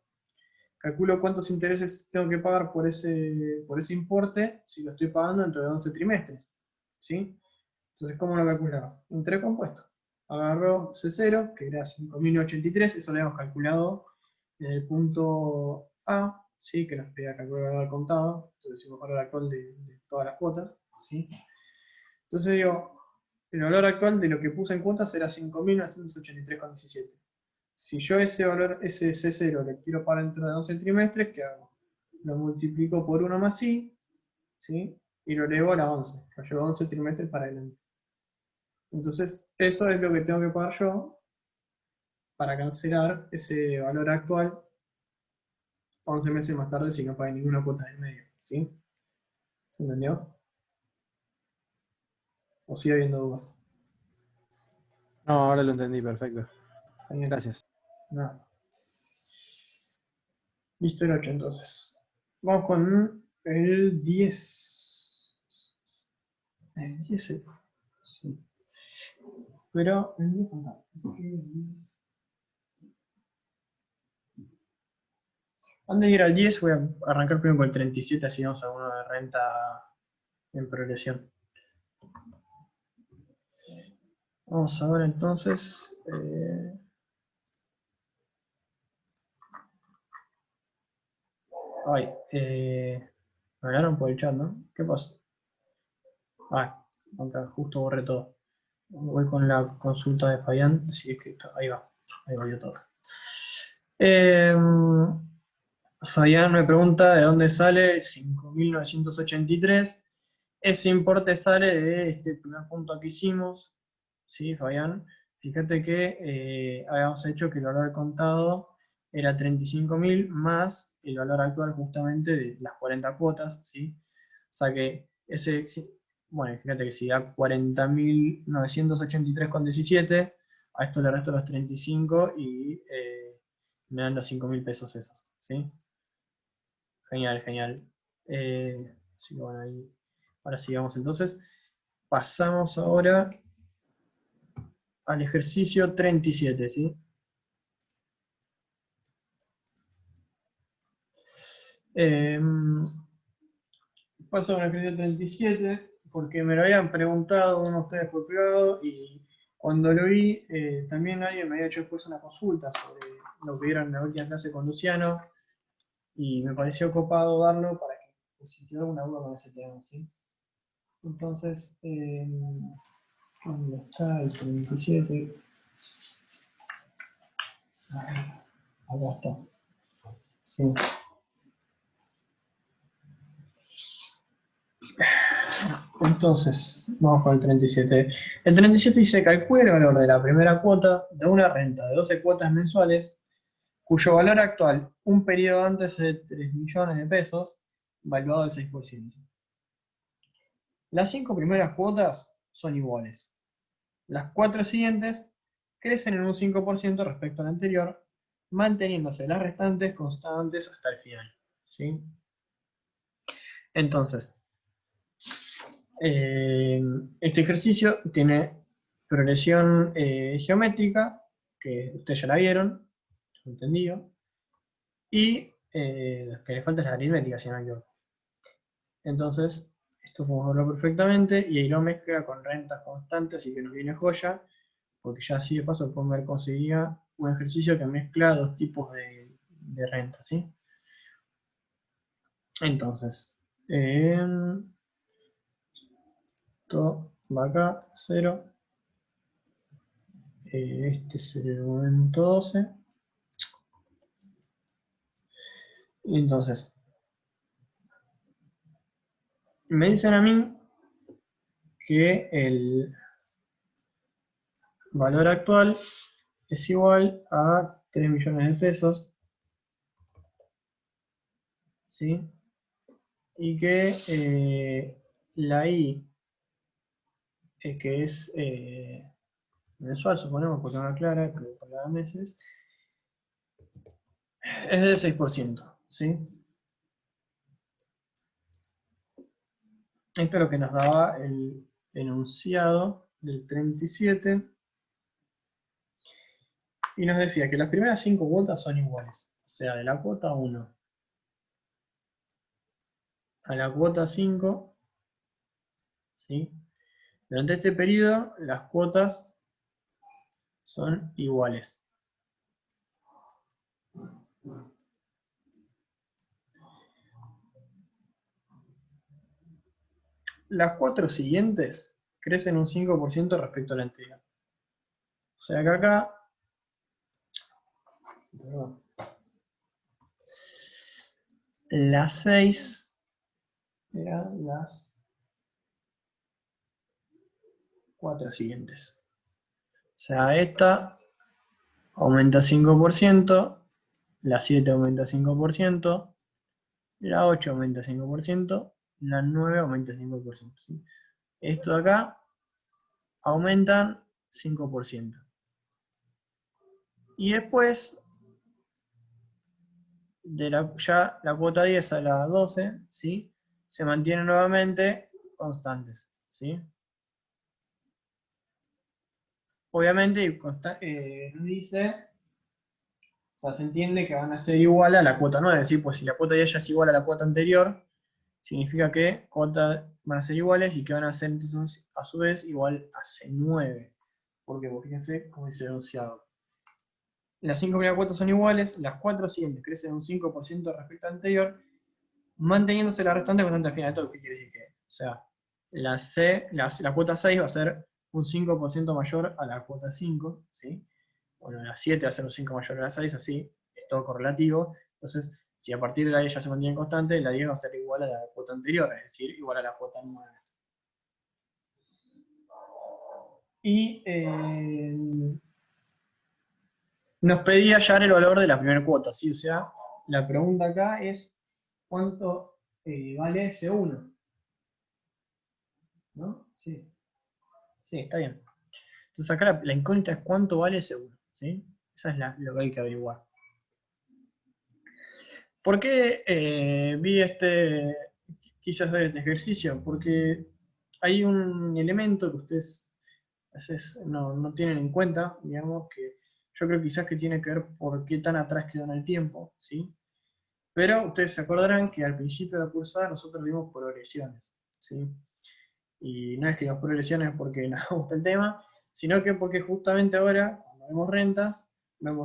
Calculo cuántos intereses tengo que pagar por ese importe si lo estoy pagando dentro de 11 trimestres. ¿Sí? Entonces, ¿cómo lo calculaba? Interés compuesto. Agarró C0, que era 5.083, eso lo habíamos calculado en el punto A, ¿sí? Que nos pedía calcular el valor contado, entonces decimos valor actual de todas las cuotas. ¿Sí? Entonces digo, el valor actual de lo que puse en cuotas era 5.983,17. Si yo ese valor, ese C0, le quiero pagar dentro de 12 trimestres, ¿qué hago? Lo multiplico por 1 más I, ¿sí? Y lo elevo a la 11. Lo llevo 11 trimestres para adelante. Entonces, eso es lo que tengo que pagar yo para cancelar ese valor actual 11 meses más tarde si no pagué ninguna cuota del medio. ¿Sí? ¿Se entendió? ¿O sigue habiendo dudas? No, ahora lo entendí, perfecto. Genial. Gracias. No. Listo el 8 entonces. Vamos con el 10. El 10 sí. Pero el 10 no. Antes de ir al 10 voy a arrancar primero con el 37, así vamos a uno de renta en progresión. Vamos ahora entonces. Me hablaron por el chat, ¿no? ¿Qué pasa? Acá justo borré todo. Voy con la consulta de Fabián, así que ahí va yo todo. Fabián me pregunta de dónde sale 5.983. Ese importe sale de este primer punto que hicimos, ¿sí, Fabián? Fíjate que habíamos hecho que el valor contado era 35.000 más el valor actual justamente de las 40 cuotas, ¿sí? O sea que ese, bueno, fíjate que si da 40.983,17, a esto le resto los 35 y me dan los 5.000 pesos esos, ¿sí? Genial, genial. Así que bueno, ahí, ahora sigamos entonces. Pasamos ahora al ejercicio 37, ¿sí? Paso con el ejercicio 37 porque me lo habían preguntado uno de ustedes por privado y cuando lo vi, también alguien me había hecho después una consulta sobre lo que vieron en la última clase con Luciano y me pareció copado darlo para que pues, si tiene alguna duda con ese tema, ¿sí? Entonces, ¿dónde está el 37? Acá está. Sí. Entonces, vamos con el 37. El 37 dice, calcula el valor de la primera cuota de una renta de 12 cuotas mensuales, cuyo valor actual, un periodo antes es de 3 millones de pesos, valuado al 6%. Las 5 primeras cuotas son iguales. Las 4 siguientes crecen en un 5% respecto al anterior, manteniéndose las restantes constantes hasta el final, ¿sí? Entonces, este ejercicio tiene progresión geométrica, que ustedes ya la vieron, entendido, y lo que le falta es la aritmética, si no me equivoco. Entonces, esto podemos verlo perfectamente, y ahí lo mezcla con rentas constantes, así que nos viene joya, porque ya así de paso podemos ver cómo sería un ejercicio que mezcla dos tipos de renta, ¿sí? Entonces, esto va acá, 0. Este es el momento 12. Y entonces, me dicen a mí que el valor actual es igual a 3 millones de pesos, ¿sí? Y que la I, que es mensual, suponemos, porque no es clara, pero por cada meses, es del 6%, ¿sí? Esto es lo que nos daba el enunciado del 37, y nos decía que las primeras 5 cuotas son iguales, o sea, de la cuota 1 a la cuota 5, ¿sí? Durante este periodo las cuotas son iguales. Las 4 siguientes crecen un 5% respecto a la anterior. O sea que acá, perdón, las 6 eran las 4 siguientes. O sea, esta aumenta 5%, la 7 aumenta 5%, la 8 aumenta 5%, la 9 aumenta 5%. ¿Sí? Esto de acá aumentan 5%. Y después, ya la cuota 10 a la 12, ¿sí? Se mantienen nuevamente constantes, ¿sí? Obviamente, nos dice, o sea, se entiende que van a ser igual a la cuota 9, ¿sí? Pues si la cuota 10 ya es igual a la cuota anterior, significa que cuotas van a ser iguales y que van a ser entonces a su vez igual a C9. ¿Por qué? Porque fíjense cómo dice el enunciado. Las 5 primeras cuotas son iguales, las 4 siguientes crecen un 5% respecto al anterior, manteniéndose la restante constante al final. ¿Esto qué quiere decir? O sea, la cuota 6 va a ser un 5% mayor a la cuota 5, ¿sí? Bueno, la 7 va a ser un 5 mayor a la 6, así, es todo correlativo. Entonces, si a partir de la 10 ya se mantiene constante, la 10 va a ser igual a la cuota anterior, es decir, igual a la cuota 9. Y nos pedía hallar el valor de la primera cuota, ¿sí? O sea, la pregunta acá es ¿cuánto vale C1? ¿No? Sí. Sí, está bien. Entonces acá la incógnita es cuánto vale C1, ¿sí? Esa es lo que hay que averiguar. ¿Por qué quise hacer este ejercicio? Porque hay un elemento que ustedes a veces no tienen en cuenta, digamos, que yo creo quizás que tiene que ver por qué tan atrás quedó en el tiempo, ¿sí? Pero ustedes se acordarán que al principio de la cursada nosotros vimos progresiones, ¿sí? Y no es que vimos progresiones porque nos gusta el tema, sino que porque justamente ahora, cuando vemos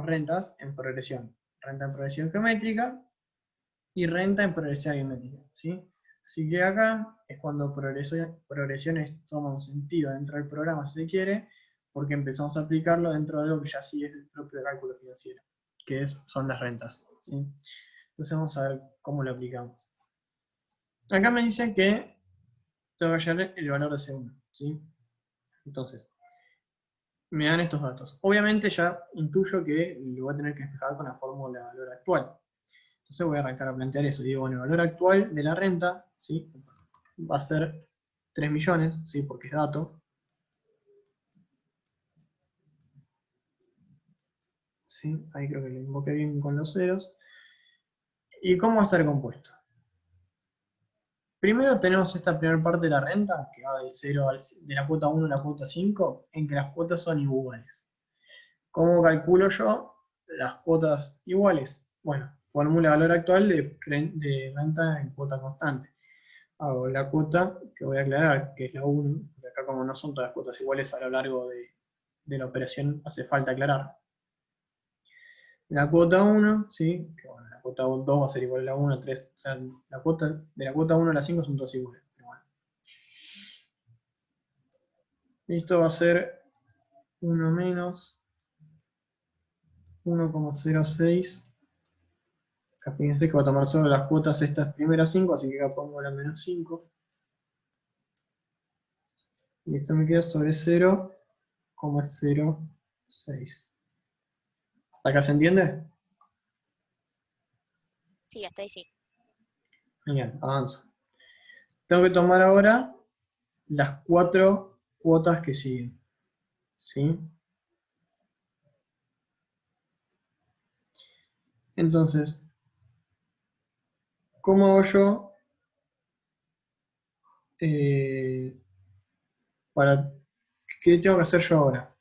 rentas en progresión. Renta en progresión geométrica y renta en progresión aritmética, ¿sí? Así que acá es cuando progresiones toman un sentido dentro del programa, si se quiere, porque empezamos a aplicarlo dentro de algo que ya sí es el propio cálculo financiero, que son las rentas, ¿sí? Entonces vamos a ver cómo lo aplicamos. Acá me dicen que tengo que hallar el valor de C1, ¿sí? Entonces, me dan estos datos. Obviamente ya intuyo que lo voy a tener que despejar con la fórmula de valor actual. Entonces voy a arrancar a plantear eso. Digo, bueno, el valor actual de la renta, ¿sí? Va a ser 3 millones, ¿sí? Porque es dato. ¿Sí? Ahí creo que lo invoqué bien con los ceros. ¿Y cómo va a estar compuesto? Primero tenemos esta primera parte de la renta, que va del 0 de la cuota 1 a la cuota 5, en que las cuotas son iguales. ¿Cómo calculo yo las cuotas iguales? Bueno, fórmula de valor actual de renta en cuota constante. Hago la cuota, que voy a aclarar, que es la 1, porque acá como no son todas las cuotas iguales a lo largo de la operación, hace falta aclarar. La cuota 1, ¿sí? Que bueno, la cuota 2 va a ser igual a la 1, 3, o sea, de la cuota 1 a la 5 son todas iguales. Pero bueno. Esto va a ser 1 menos 1,06. Acá fíjense que voy a tomar solo las cuotas estas primeras 5, así que acá pongo la menos 5. Y esto me queda sobre 0,06. ¿Hasta acá se entiende? Sí, hasta ahí sí. Genial, avanzo. Tengo que tomar ahora las 4 cuotas que siguen. ¿Sí? Entonces, ¿cómo hago yo para... ¿Qué tengo que hacer yo ahora?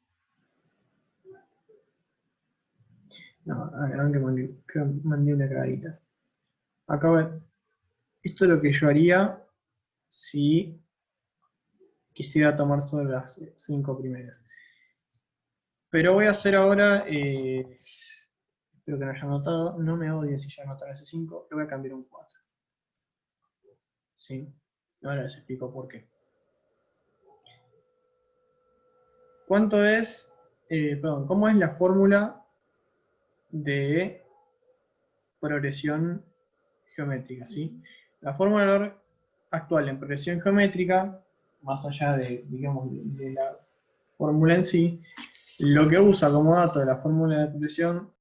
No, creo que mandé una cagadita. Acá, esto es lo que yo haría si quisiera tomar solo las 5 primeras. Pero voy a hacer ahora, espero que no haya notado, no me odien si ya anotaron ese 5, le voy a cambiar un 4. ¿Sí? Ahora les explico por qué. ¿Cuánto es, cómo es la fórmula de progresión geométrica? ¿Sí? La fórmula de valor actual en progresión geométrica, más allá de, digamos, de la fórmula en sí, lo que usa como dato de la fórmula de progresión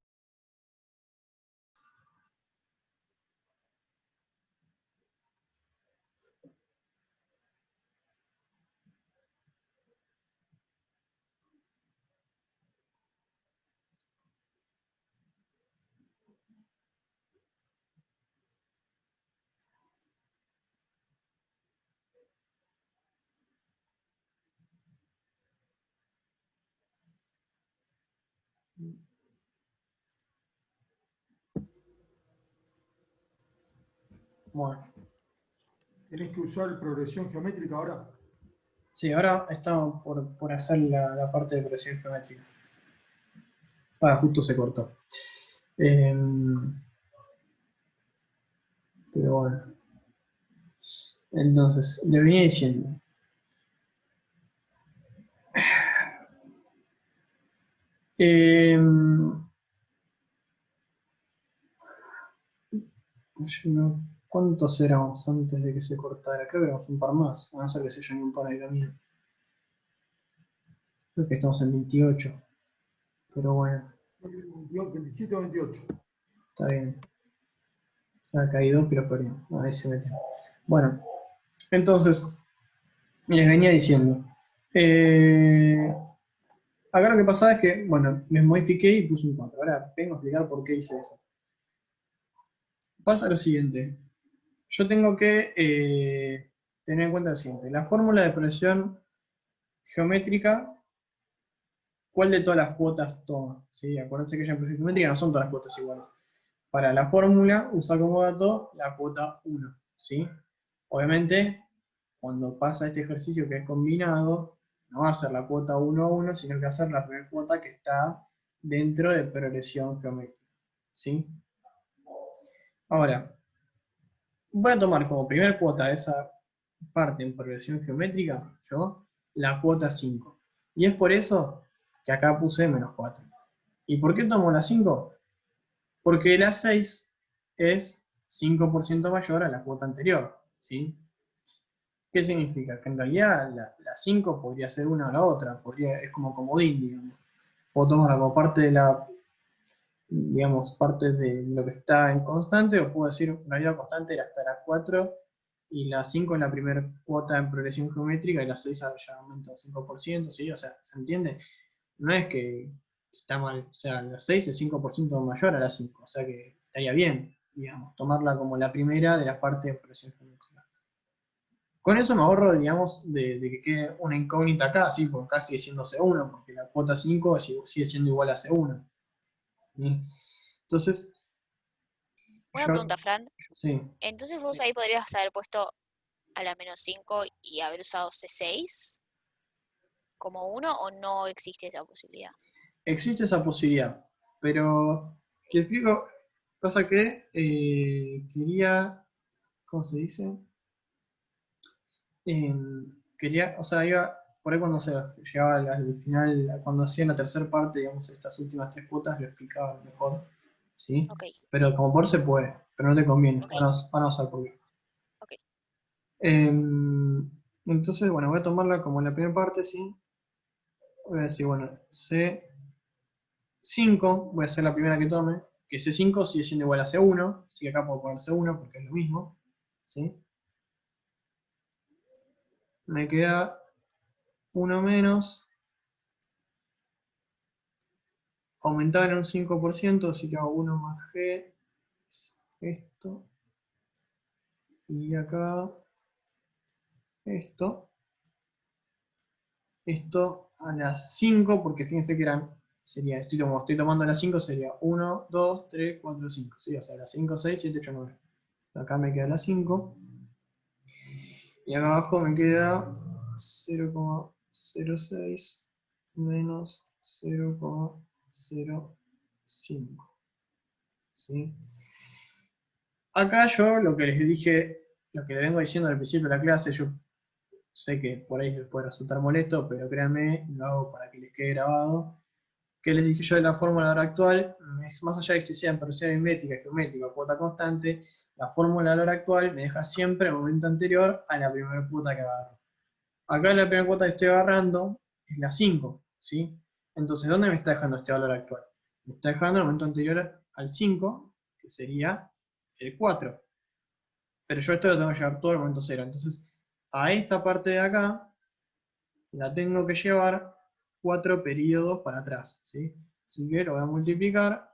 Bueno, ¿Tenés que usar progresión geométrica ahora? sí, ahora estamos por hacer la parte de progresión geométrica. Ah, justo se cortó. Pero bueno. Entonces, le venía diciendo. ¿Cuántos éramos antes de que se cortara? Creo que éramos un par más. A no ser que se llame un par de camino. Creo que estamos en 28. Pero bueno, 27 o 28. está bien. Se ha caído, pero ahí se metió. Bueno, entonces, les venía diciendo. Acá lo que pasaba es que, bueno, me modifiqué y puse un 4. Ahora vengo a explicar por qué hice eso. Pasa lo siguiente. Yo tengo que tener en cuenta lo siguiente. La fórmula de progresión geométrica, ¿cuál de todas las cuotas toma? ¿Sí? Acuérdense que ya en progresión geométrica no son todas las cuotas iguales. Para la fórmula, usa como dato la cuota 1. ¿Sí? Obviamente, cuando pasa este ejercicio que es combinado, no va a ser la cuota 1 a 1, sino que va a ser la primera cuota que está dentro de progresión geométrica. ¿Sí? Ahora, voy a tomar como primera cuota de esa parte en progresión geométrica, yo, la cuota 5. Y es por eso que acá puse menos 4. ¿Y por qué tomo la 5? Porque la 6 es 5% mayor a la cuota anterior. ¿Sí? ¿Qué significa? Que en realidad la 5 podría ser una o la otra. Es como comodín, digamos. Puedo tomarla como parte de la, digamos, parte de lo que está en constante, o puedo decir una realidad constante era hasta la 4 y la 5 es la primera cuota en progresión geométrica y la 6 ya aumenta un 5%, ¿sí? O sea, ¿se entiende? No es que está mal, o sea, la 6 es 5% mayor a la 5, o sea que estaría bien, digamos, tomarla como la primera de las partes de progresión geométrica. Con eso me ahorro, digamos, de que quede una incógnita acá, ¿sí? Porque acá sigue siendo C1, porque la cuota 5 sigue siendo igual a C1. ¿Sí? Entonces, Una yo, pregunta, Fran. sí, Entonces vos ahí podrías haber puesto a la menos 5 y haber usado C6 como 1 o no existe esa posibilidad. existe esa posibilidad, pero te explico, pasa que quería, ¿cómo se dice? Quería, o sea, iba, por ahí cuando se llegaba al final, cuando hacía la tercera parte, digamos, estas últimas 3 cuotas, lo explicaba mejor, ¿sí? Ok, Pero como por se puede, pero no te conviene, ok, van a usar por qué. ok. Entonces, bueno, voy a tomarla como la primera parte, ¿sí? Voy a decir, bueno, C5, voy a hacer la primera que tome, que C5 sigue siendo igual a C1, así que acá puedo poner C1 porque es lo mismo, ¿sí? Me queda 1 menos, aumentar en un 5%, así que hago 1 más G, esto, y acá, esto a las 5, porque fíjense que sería, estoy tomando las 5, sería 1, 2, 3, 4, 5, ¿sí? O sea, las 5, 6, 7, 8, 9. Acá me queda las 5, y acá abajo me queda 0,06 menos 0,05. ¿Sí? Acá yo lo que les dije, lo que les vengo diciendo al principio de la clase, yo sé que por ahí les puede resultar molesto, pero créanme, lo hago para que les quede grabado. Que les dije yo de la fórmula de la hora actual, más allá de que sea en progresión aritmética, geométrica, cuota constante, la fórmula de la hora actual me deja siempre el momento anterior a la primera cuota que agarro. Acá la primera cuota que estoy agarrando es la 5, ¿sí? Entonces, ¿dónde me está dejando este valor actual? Me está dejando el momento anterior al 5, que sería el 4. Pero yo esto lo tengo que llevar todo al momento 0. Entonces, a esta parte de acá la tengo que llevar 4 periodos para atrás, ¿sí? Así que lo voy a multiplicar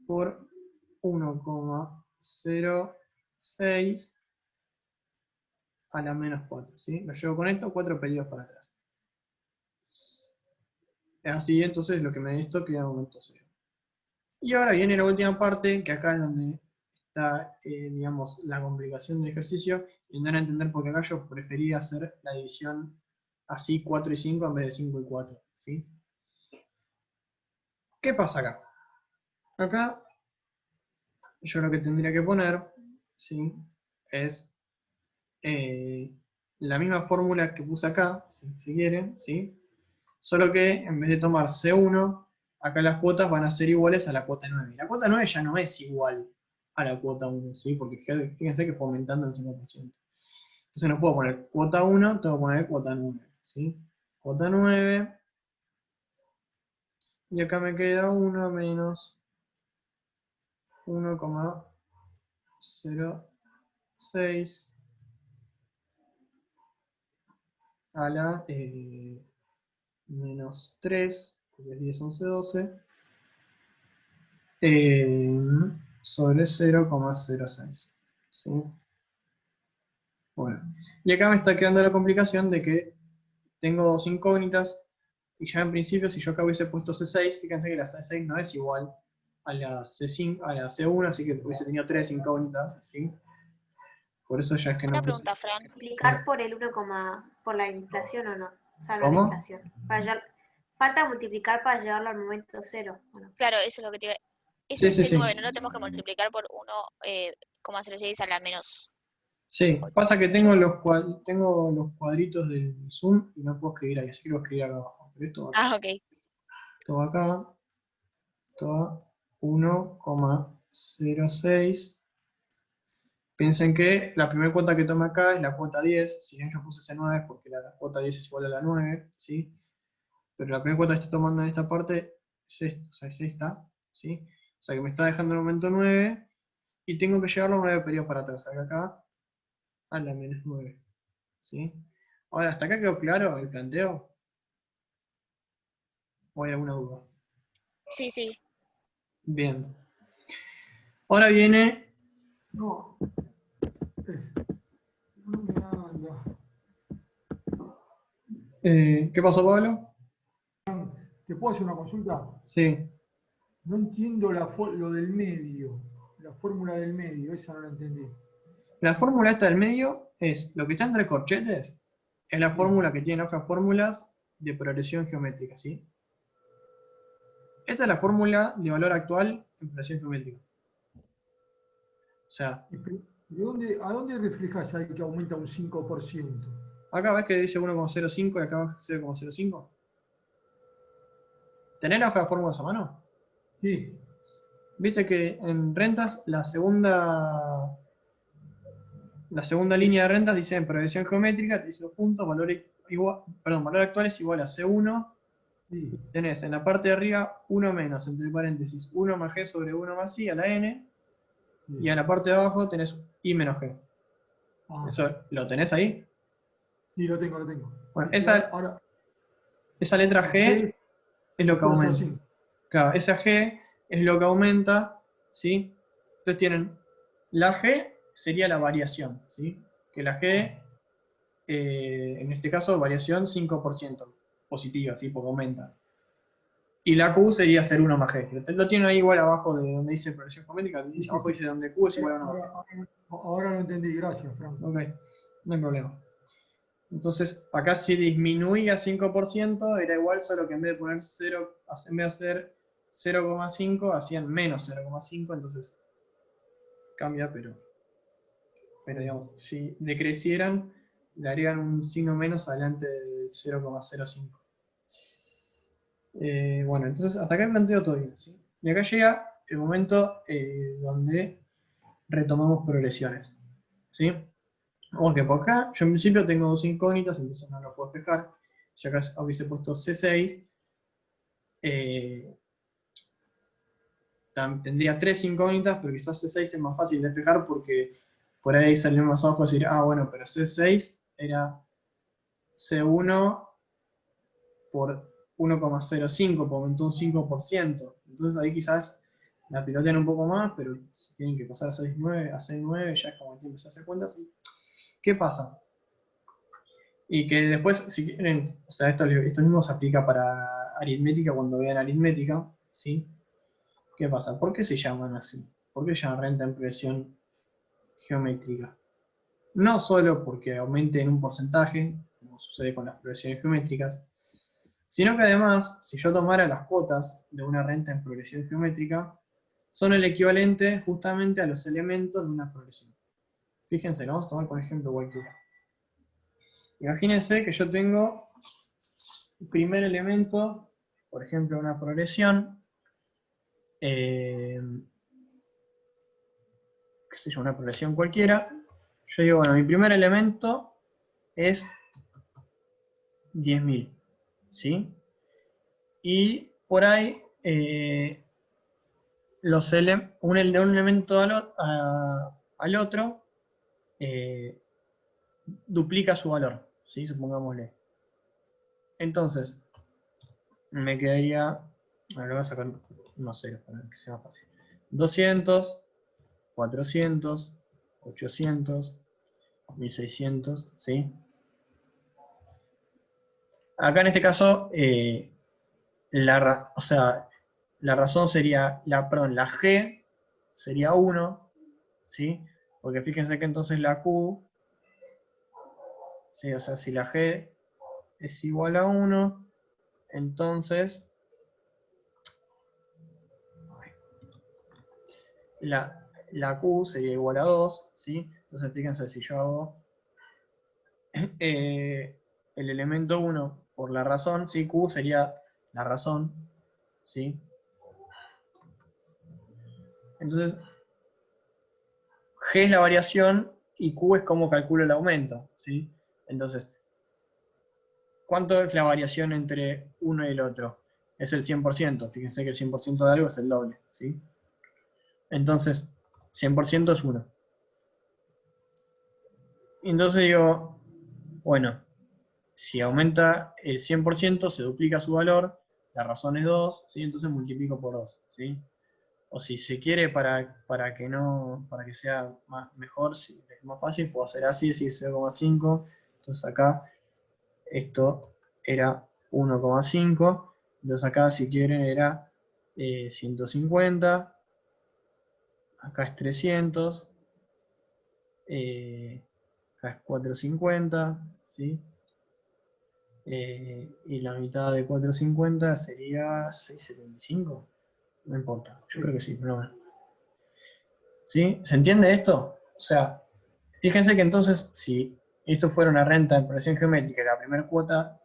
por 1,06 a la menos 4, ¿sí? Lo llevo con esto 4 periodos para atrás. Así, entonces lo que me dé esto queda en momento 0. Y ahora viene la última parte, que acá es donde está, digamos, la complicación del ejercicio, y dan a entender porque acá yo prefería hacer la división así 4 y 5 en vez de 5 y 4, ¿sí? ¿Qué pasa acá? Acá yo lo que tendría que poner, ¿sí? Es la misma fórmula que puse acá, si quieren, ¿sí? Solo que en vez de tomar C1, acá las cuotas van a ser iguales a la cuota 9. La cuota 9 ya no es igual a la cuota 1, ¿sí? Porque fíjense que fue aumentando el 5%. Entonces no puedo poner cuota 1, tengo que poner cuota 9, ¿sí? Cuota 9, y acá me queda 1 menos 1,06 a la menos 3, porque es 10, 11, 12, sobre 0,06. ¿Sí? Bueno, y acá me está quedando la complicación de que tengo dos incógnitas, y ya en principio, si yo acá hubiese puesto C6, fíjense que la C6 no es igual a la C5, a la C1, así que hubiese tenido tres incógnitas, ¿sí? Por eso ya es que Una no puse. pregunta, Fran. Multiplicar por el 1, por la inflación o no. O sea, no la ¿Cómo? inflación. Falta multiplicar para llevarlo al momento 0. Bueno, Claro, eso es lo que te iba. Sí, Ese sí, C9 sí. no lo tenemos que multiplicar por 1,06 a la menos. Sí, pasa que tengo los cuadritos del Zoom y no puedo escribir ahí, así que lo voy a escribir acá abajo. Pero esto va acá. Ah, ok. Esto va acá. Esto va 1,06. Piensen que la primera cuota que tome acá es la cuota 10, si bien yo puse C9 porque la cuota 10 es igual a la 9, ¿sí? Pero la primera cuota que estoy tomando en esta parte es esta, o sea, es esta, ¿sí? O sea que me está dejando el momento 9 y tengo que llevarlo 9 periodos para atrás, acá a la menos 9, ¿sí? Ahora, ¿hasta acá quedó claro el planteo? ¿O hay alguna duda? Sí, sí. Bien. Ahora viene... No. No me anda. ¿Qué pasó, Pablo? ¿Te puedo hacer una consulta? Sí. No entiendo lo del medio. La fórmula del medio, esa no la entendí. La fórmula esta del medio es lo que está entre corchetes, es la fórmula que tiene otras fórmulas de progresión geométrica, ¿sí? Esta es la fórmula de valor actual en progresión geométrica. O sea, ¿A dónde reflejas ahí que aumenta un 5%? acá ves que dice 1,05 y acá ves 0,05. ¿Tenés la fórmula a mano? Sí, Viste que en rentas la segunda línea de rentas dice en progresión geométrica, te dice puntos, valor actual es igual a C1. sí. Tenés en la parte de arriba 1 menos, entre paréntesis, 1 más G sobre 1 más I a la N, Sí. y en la parte de abajo tenés I menos G. Ah, ¿Eso lo tenés ahí? sí, lo tengo. Bueno, Sí, ahora, esa letra la G es lo que aumenta. 0,05. Claro, esa G es lo que aumenta, ¿sí? Entonces tienen, la G sería la variación, ¿sí? Que la G, en este caso, variación 5%, positiva, ¿sí? Porque aumenta. Y la Q sería hacer 1 más G. Lo tienen ahí igual abajo de donde dice progresión geométrica, Sí, sí, abajo sí. dice donde Q es igual a 1 más G. Ahora lo entendí, gracias, Franco. Ok, no hay problema. Entonces, acá si disminuía 5%, era igual, solo que en vez de poner 0, en vez de hacer 0,5, hacían menos 0,5, entonces cambia, pero digamos, si decrecieran, le harían un signo menos adelante del 0,05. Bueno, entonces hasta acá planteo todo bien, ¿sí? Y acá llega el momento donde retomamos progresiones, ¿sí? Aunque por acá, yo en principio tengo dos incógnitas, entonces no lo puedo despejar. Yo acá hubiese puesto C6. Tendría tres incógnitas, pero quizás C6 es más fácil de despejar porque por ahí salió más abajo decir, ah, bueno, pero C6 era C1 por 1,05, por aumentó un 5%. Entonces ahí quizás la pilotean un poco más, pero si tienen que pasar a 6,9, ya es como que empezar a hacer cuentas. ¿Qué pasa? Y que después, si quieren, o sea, esto mismo se aplica para aritmética cuando vean aritmética, ¿sí? ¿Qué pasa? ¿Por qué se llaman así? ¿Por qué se llaman renta en progresión geométrica? No solo porque aumente en un porcentaje, como sucede con las progresiones geométricas, sino que además, si yo tomara las cuotas de una renta en progresión geométrica, son el equivalente justamente a los elementos de una progresión. Fíjense, ¿no? Vamos a tomar por ejemplo cualquiera. Imagínense que yo tengo el primer elemento, por ejemplo, una progresión, qué sé yo, una progresión cualquiera. Yo digo, bueno, mi primer elemento es 10.000, ¿sí? Y por ahí, un elemento al otro duplica su valor, ¿sí? Supongámosle. Entonces, me quedaría, ahora lo voy a sacar unos ceros para que sea más fácil. 200, 400, 800, 1600, ¿sí? Acá en este caso, o sea, la razón sería, perdón, la G sería 1, ¿sí? Porque fíjense que entonces la Q, ¿sí? O sea, si la G es igual a 1, entonces la Q sería igual a 2, ¿sí? Entonces fíjense, si yo hago el elemento 1 por la razón, ¿sí? Q sería la razón, ¿sí? Entonces, G es la variación y Q es como calculo el aumento, ¿sí? Entonces, ¿cuánto es la variación entre uno y el otro? Es el 100%, fíjense que el 100% de algo es el doble, ¿sí? Entonces, 100% es 1. Entonces digo, bueno, si aumenta el 100%, se duplica su valor, la razón es 2, ¿sí? Entonces multiplico por 2, ¿sí? O si se quiere para que sea mejor, si es más fácil, puedo hacer así, si es 0,5, entonces acá esto era 1,5, entonces acá si quieren era 150, acá es 300, acá es 450, ¿sí? Y la mitad de 450 sería 675, no importa, yo creo que sí, pero bueno. ¿Sí? ¿Se entiende esto? O sea, fíjense que entonces, si esto fuera una renta en progresión geométrica y la primera cuota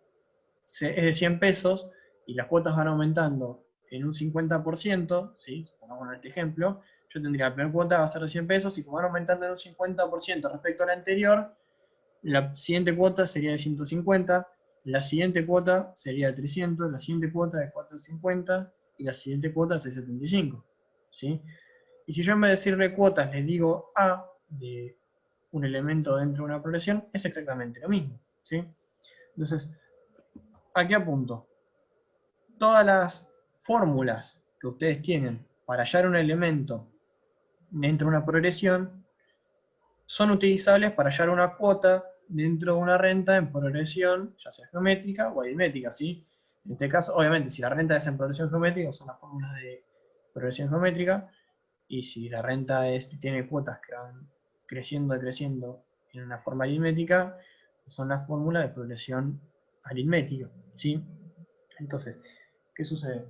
es de 100 pesos y las cuotas van aumentando en un 50%, ¿sí? Pongamos en este ejemplo, yo tendría la primera cuota va a ser de 100 pesos y como van aumentando en un 50% respecto a la anterior, la siguiente cuota sería de 150, la siguiente cuota sería de 300, la siguiente cuota de 450 y la siguiente cuota de 675, ¿sí? Y si yo en vez de decirle cuotas les digo A de un elemento dentro de una progresión, es exactamente lo mismo, ¿sí? Entonces, ¿a qué apunto? Todas las fórmulas que ustedes tienen para hallar un elemento dentro de una progresión son utilizables para hallar una cuota dentro de una renta en progresión, ya sea geométrica o aritmética, ¿sí? En este caso, obviamente, si la renta es en progresión geométrica, son las fórmulas de progresión geométrica, y si la renta tiene cuotas que van creciendo y creciendo en una forma aritmética, son las fórmulas de progresión aritmética, ¿sí? Entonces, ¿qué sucede?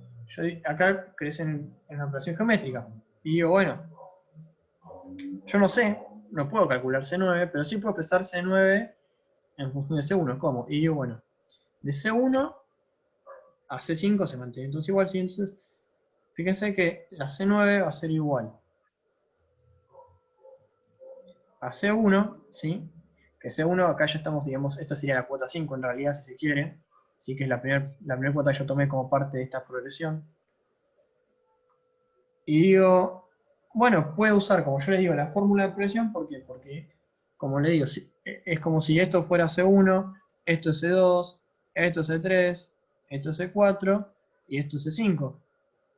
Acá crecen en una progresión geométrica, y digo, bueno, yo no sé, no puedo calcular C9, pero sí puedo expresar C9 en función de C1, ¿cómo? Y digo, bueno, de C1 a C5 se mantiene entonces igual, ¿sí? Entonces, fíjense que la C9 va a ser igual a C1, ¿sí? Que C1 acá ya estamos, digamos, esta sería la cuota 5 en realidad, si se quiere, ¿sí? Que es la primera cuota que yo tomé como parte de esta progresión. Y digo, bueno, puedo usar, como yo le digo, la fórmula de progresión, ¿por qué? Porque, como le digo, es como si esto fuera C1, esto es C2, esto es C3, esto es C4 y esto es C5.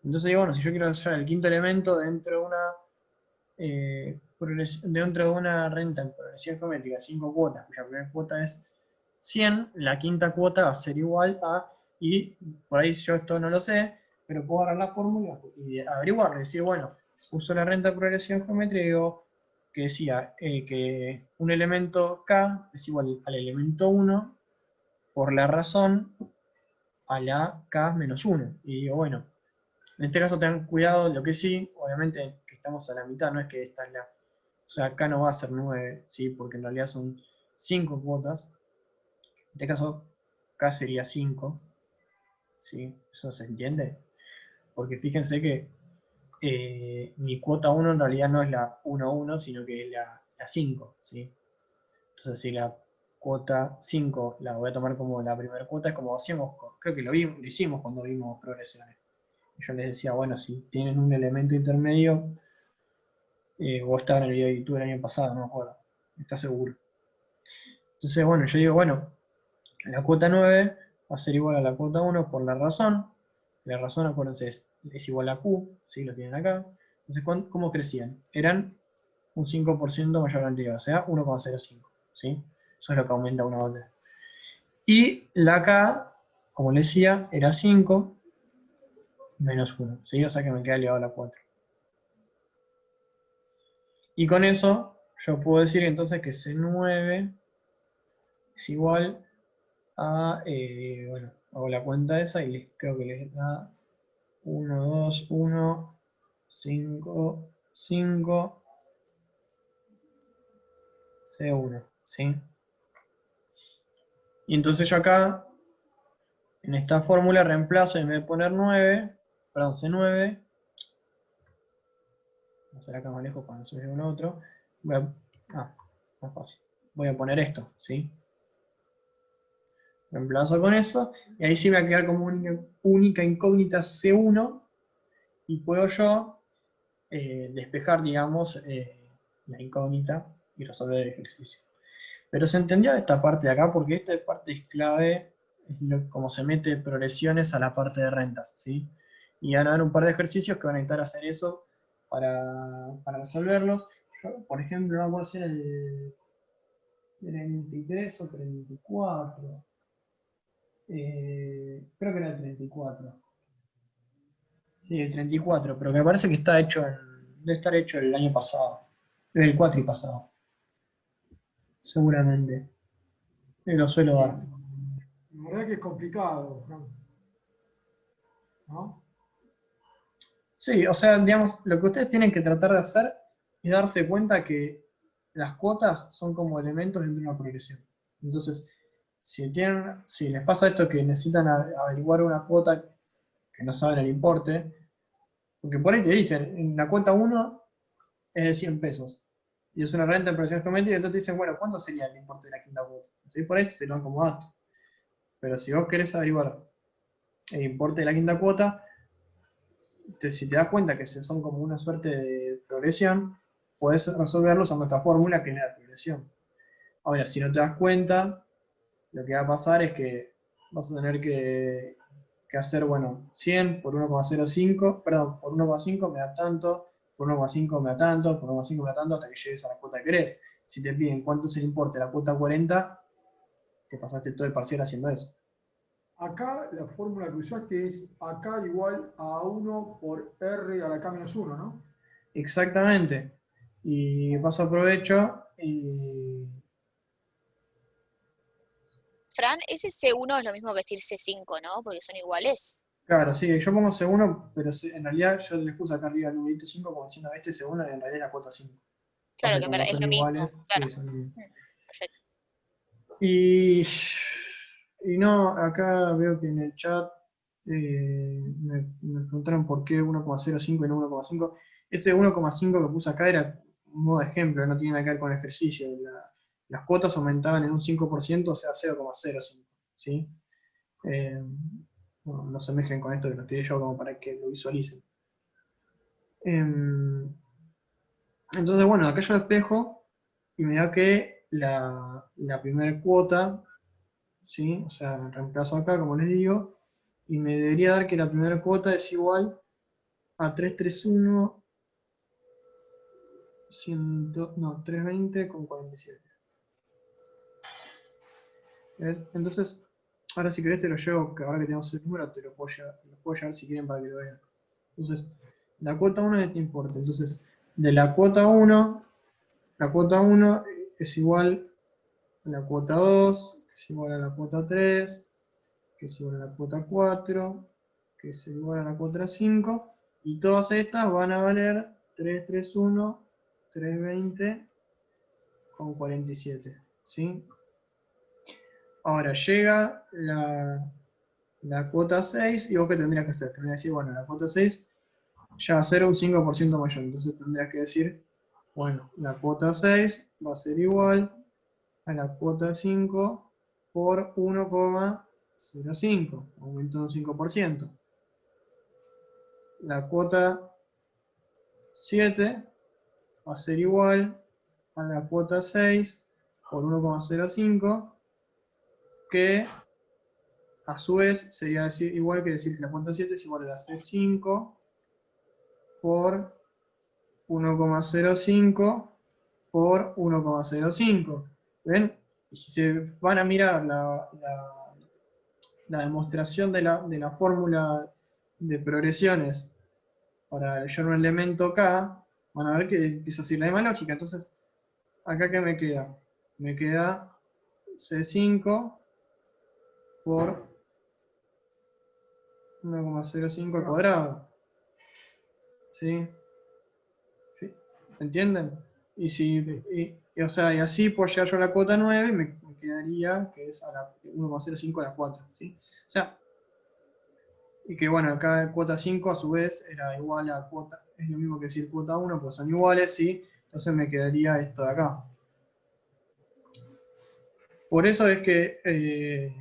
Entonces digo, bueno, si yo quiero hallar el quinto elemento dentro de una dentro de una renta en progresión geométrica, 5 cuotas, cuya primera cuota es 100, la quinta cuota va a ser igual a, y por ahí yo esto no lo sé, pero puedo agarrar la fórmula y averiguarlo, decir, bueno, uso la renta de progresión geométrica y digo que decía que un elemento K es igual al elemento 1 por la razón a la K menos 1. Y digo, bueno, en este caso tengan cuidado, lo que sí, obviamente que estamos a la mitad, no es que esta es la... O sea, acá no va a ser 9, ¿sí? Porque en realidad son 5 cuotas. En este caso, K sería 5, ¿sí? ¿Eso se entiende? Porque fíjense que mi cuota 1 en realidad no es la 1,1, sino que es la 5, ¿sí? Entonces, si la cuota 5 la voy a tomar como la primera cuota, es como hacíamos, creo que lo hicimos cuando vimos progresiones. Yo les decía, bueno, si tienen un elemento intermedio, vos estabas en el video de YouTube el año pasado, no me acuerdo, ¿estás seguro? Entonces, bueno, yo digo, bueno, la cuota 9 va a ser igual a la cuota 1 por la razón. La razón, acuérdense, es igual a Q, ¿sí? Lo tienen acá. Entonces, ¿cómo crecían? Eran un 5% mayor al anterior, o sea, 1,05, ¿sí? Eso es lo que aumenta una otra. Y la K, como les decía, era 5 menos 1, ¿sí? O sea que me queda elevado a la 4. Y con eso, yo puedo decir entonces que C9 es igual a, bueno, hago la cuenta esa y creo que les da 1, 2, 1, 5, 5, C1, ¿sí? Y entonces yo acá, en esta fórmula, reemplazo, en vez de poner 9, perdón, C9, voy a hacer acá más lejos para no subir uno a otro, más fácil, voy a poner esto, ¿sí? Reemplazo con eso, y ahí sí me va a quedar como única incógnita C1, y puedo yo despejar, digamos, la incógnita y resolver el ejercicio. Pero se entendió esta parte de acá, porque esta parte es clave, es como se mete progresiones a la parte de rentas, ¿sí? Y van a haber un par de ejercicios que van a intentar hacer eso para resolverlos. Yo, por ejemplo, no puedo hacer el 33 o 34. Creo que era el 34. Sí, el 34, pero me parece que está hecho debe estar hecho el año pasado. El cuatri pasado. Seguramente. Lo suelo dar. La verdad que es complicado, Frank. ¿No? Sí, o sea, digamos, lo que ustedes tienen que tratar de hacer es darse cuenta que las cuotas son como elementos dentro de una progresión. Entonces, si les pasa esto que necesitan averiguar una cuota que no saben el importe, porque por ahí te dicen, en la cuota 1 es de 100 pesos, y es una renta en progresión geométrica, y entonces te dicen, bueno, ¿cuánto sería el importe de la quinta cuota? ¿Sí? Por ahí te lo dan como dato. Pero si vos querés averiguar el importe de la quinta cuota, si te das cuenta que son como una suerte de progresión, puedes resolverlo usando esta fórmula que es la progresión. Ahora, si no te das cuenta, lo que va a pasar es que vas a tener que hacer, bueno, 100 por 1,05, perdón, por 1,5 me da tanto, por 1,5 me da tanto, por 1,5 me da tanto, hasta que llegues a la cuota que querés. Si te piden cuánto es el importe de la cuota 40, te pasaste todo el parcial haciendo eso. Acá la fórmula que usaste es acá igual a 1 por R a la K menos 1, ¿no? Exactamente. Y paso aprovecho y... Fran, ese C1 es lo mismo que decir C5, ¿no? Porque son iguales. Claro, sí, yo pongo C1, pero en realidad yo les puse acá arriba el numerito 5 como diciendo este C1 y en realidad es la cuota 5. Claro Pasa que que como es son lo mismo, iguales, claro. sí, son lo mismo. Perfecto. Y no, acá veo que en el chat me preguntaron por qué 1,05 y no 1,5. Este 1,5 que puse acá era un modo de ejemplo, no tiene nada que ver con el ejercicio. Las cuotas aumentaban en un 5%, o sea, 0,05. ¿Sí? Bueno, no se mezclen con esto que lo estoy yo como para que lo visualicen. Entonces, bueno, acá yo despejo y me da que la primera cuota, ¿sí? O sea, reemplazo acá, como les digo, y me debería dar que la primera cuota es igual a 331, 320 con 47. ¿Ves? Entonces, ahora si querés te lo llevo, que ahora que tenemos el número, te lo puedo llevar si quieren para que lo vean. Entonces, la cuota 1 es te importa. Entonces, de la cuota 1 es igual a la cuota 2, que es igual a la cuota 3, que es igual a la cuota 4, que es igual a la cuota 5, y todas estas van a valer 331, 320 con 47, ¿sí? Ahora llega la cuota 6, y vos qué tendrías que hacer, tendrías que decir, bueno, la cuota 6 ya va a ser un 5% mayor, entonces tendrías que decir, bueno, la cuota 6 va a ser igual a la cuota 5 por 1,05, aumento de un 5%. La cuota 7 va a ser igual a la cuota 6 por 1,05, que a su vez sería igual que decir que la cuota 7 es igual a la C5 por 1,05 por 1,05. ¿Ven? Y si se van a mirar la demostración de la fórmula de progresiones para hallar un elemento K, van a ver que empieza a seguir la misma lógica. Entonces, ¿acá qué me queda? Me queda C5 por 1,05 al cuadrado. ¿Sí? ¿Sí? ¿Entienden? Y o sea, y así puedo llegar yo a la cuota 9 y me quedaría que es a la 1,05 a la 4. ¿Sí? O sea, y que bueno, acá cuota 5 a su vez era igual a cuota, es lo mismo que decir cuota 1, pues son iguales, ¿sí? Entonces me quedaría esto de acá. Por eso es que,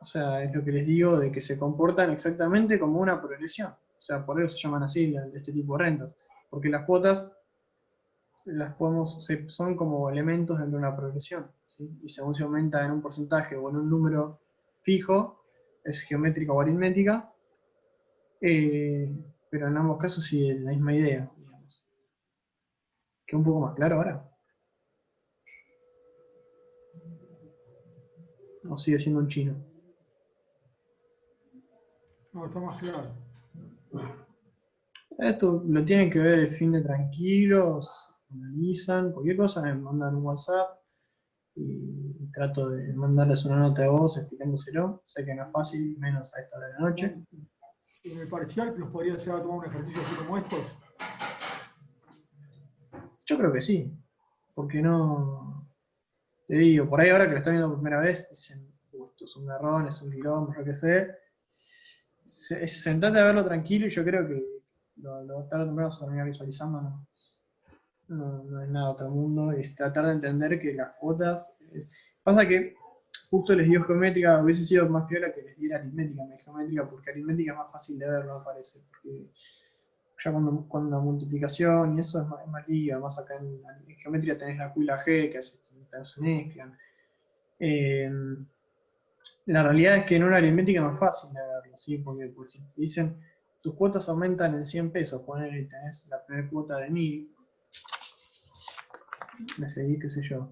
o sea, es lo que les digo de que se comportan exactamente como una progresión. O sea, por eso se llaman así este tipo de rentas. Porque las cuotas son como elementos dentro de una progresión, ¿sí? Y según se aumenta en un porcentaje o en un número fijo, es geométrica o aritmética, pero en ambos casos sí es la misma idea, digamos. ¿Queda un poco más claro ahora? ¿O sigue siendo un chino? No, está más claro. Esto lo tienen que ver el fin de tranquilos, analizan, cualquier cosa me mandan un WhatsApp y trato de mandarles una nota de voz explicándoselo. Sé que no es fácil, menos a esta hora de la noche. En el parcial nos podría llegar a tomar un ejercicio así como estos. Yo creo que sí, porque no, te digo, por ahí ahora que lo están viendo por primera vez, dicen, esto es un garrón, es un quilombo, yo qué sé. Sentate a verlo tranquilo y yo creo que lo tarde o temprano se termina visualizando, no es nada otro mundo, es tratar de entender que las cuotas... Pasa que justo les dio geométrica, hubiese sido más piola que les diera aritmética, no geométrica, porque aritmética es más fácil de ver, no me parece, porque ya cuando la multiplicación y eso es más liga, más acá en geometría tenés la Q y la G, que se mezclan. La realidad es que en una aritmética es más fácil de verlo, ¿sí? Porque pues, si te dicen tus cuotas aumentan en 100 pesos, ponele y tenés la primera cuota de 1000, me seguís, qué sé yo.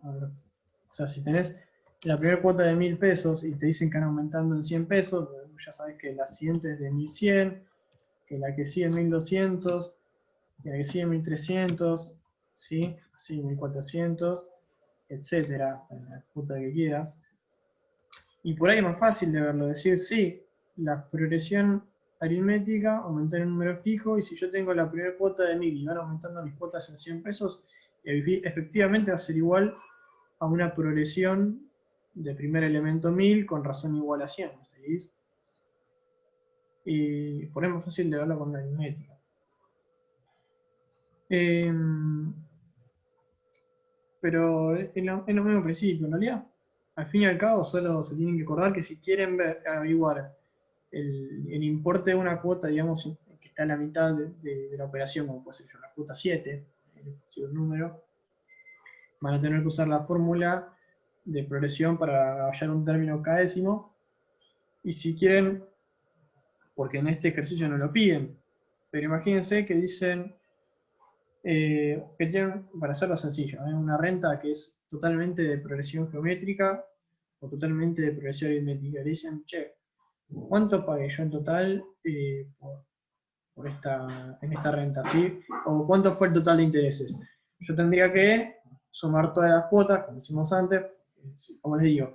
A ver, o sea, si tenés la primera cuota de 1000 pesos y te dicen que van aumentando en 100 pesos, ya sabes que la siguiente es de 1100, que la que sigue en 1200, que la que sigue en 1300, ¿sí? Así, 1400, etcétera, la cuota que quieras. Y por ahí es más fácil de verlo, decir, sí, la progresión aritmética aumenta en un número fijo, y si yo tengo la primera cuota de 1000 y van aumentando mis cuotas en 100 pesos, efectivamente va a ser igual a una progresión de primer elemento 1000 con razón igual a 100, ¿seguís? Y por ahí es más fácil de verlo con la aritmética. Pero es lo mismo principio, en realidad. Al fin y al cabo, solo se tienen que acordar que si quieren averiguar el importe de una cuota, digamos, que está a la mitad de la operación, como puede ser yo, la cuota 7, el número, van a tener que usar la fórmula de progresión para hallar un término k-décimo. Y si quieren, porque en este ejercicio no lo piden, pero imagínense que dicen que tienen, para hacerlo sencillo, una renta que es totalmente de progresión geométrica o totalmente de progresión aritmética. Le dicen, che, ¿cuánto pagué yo en total en esta renta? ¿Sí? ¿O cuánto fue el total de intereses? Yo tendría que sumar todas las cuotas, como hicimos antes, como les digo,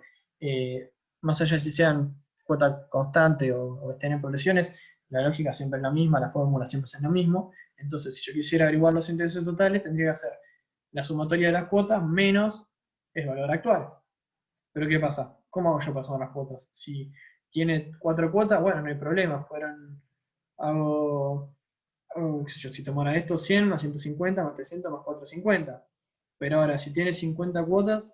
más allá de si sean cuota constante o estén en progresiones, la lógica siempre es la misma, la fórmula siempre es lo mismo. Entonces, si yo quisiera averiguar los intereses totales, tendría que hacer la sumatoria de las cuotas menos el valor actual. Pero ¿qué pasa? ¿Cómo hago yo para sumar las cuotas? Si tiene 4 cuotas, bueno, no hay problema. Hago, qué sé yo, si tomara esto, 100 más 150 más 300 más 450. Pero ahora, si tiene 50 cuotas,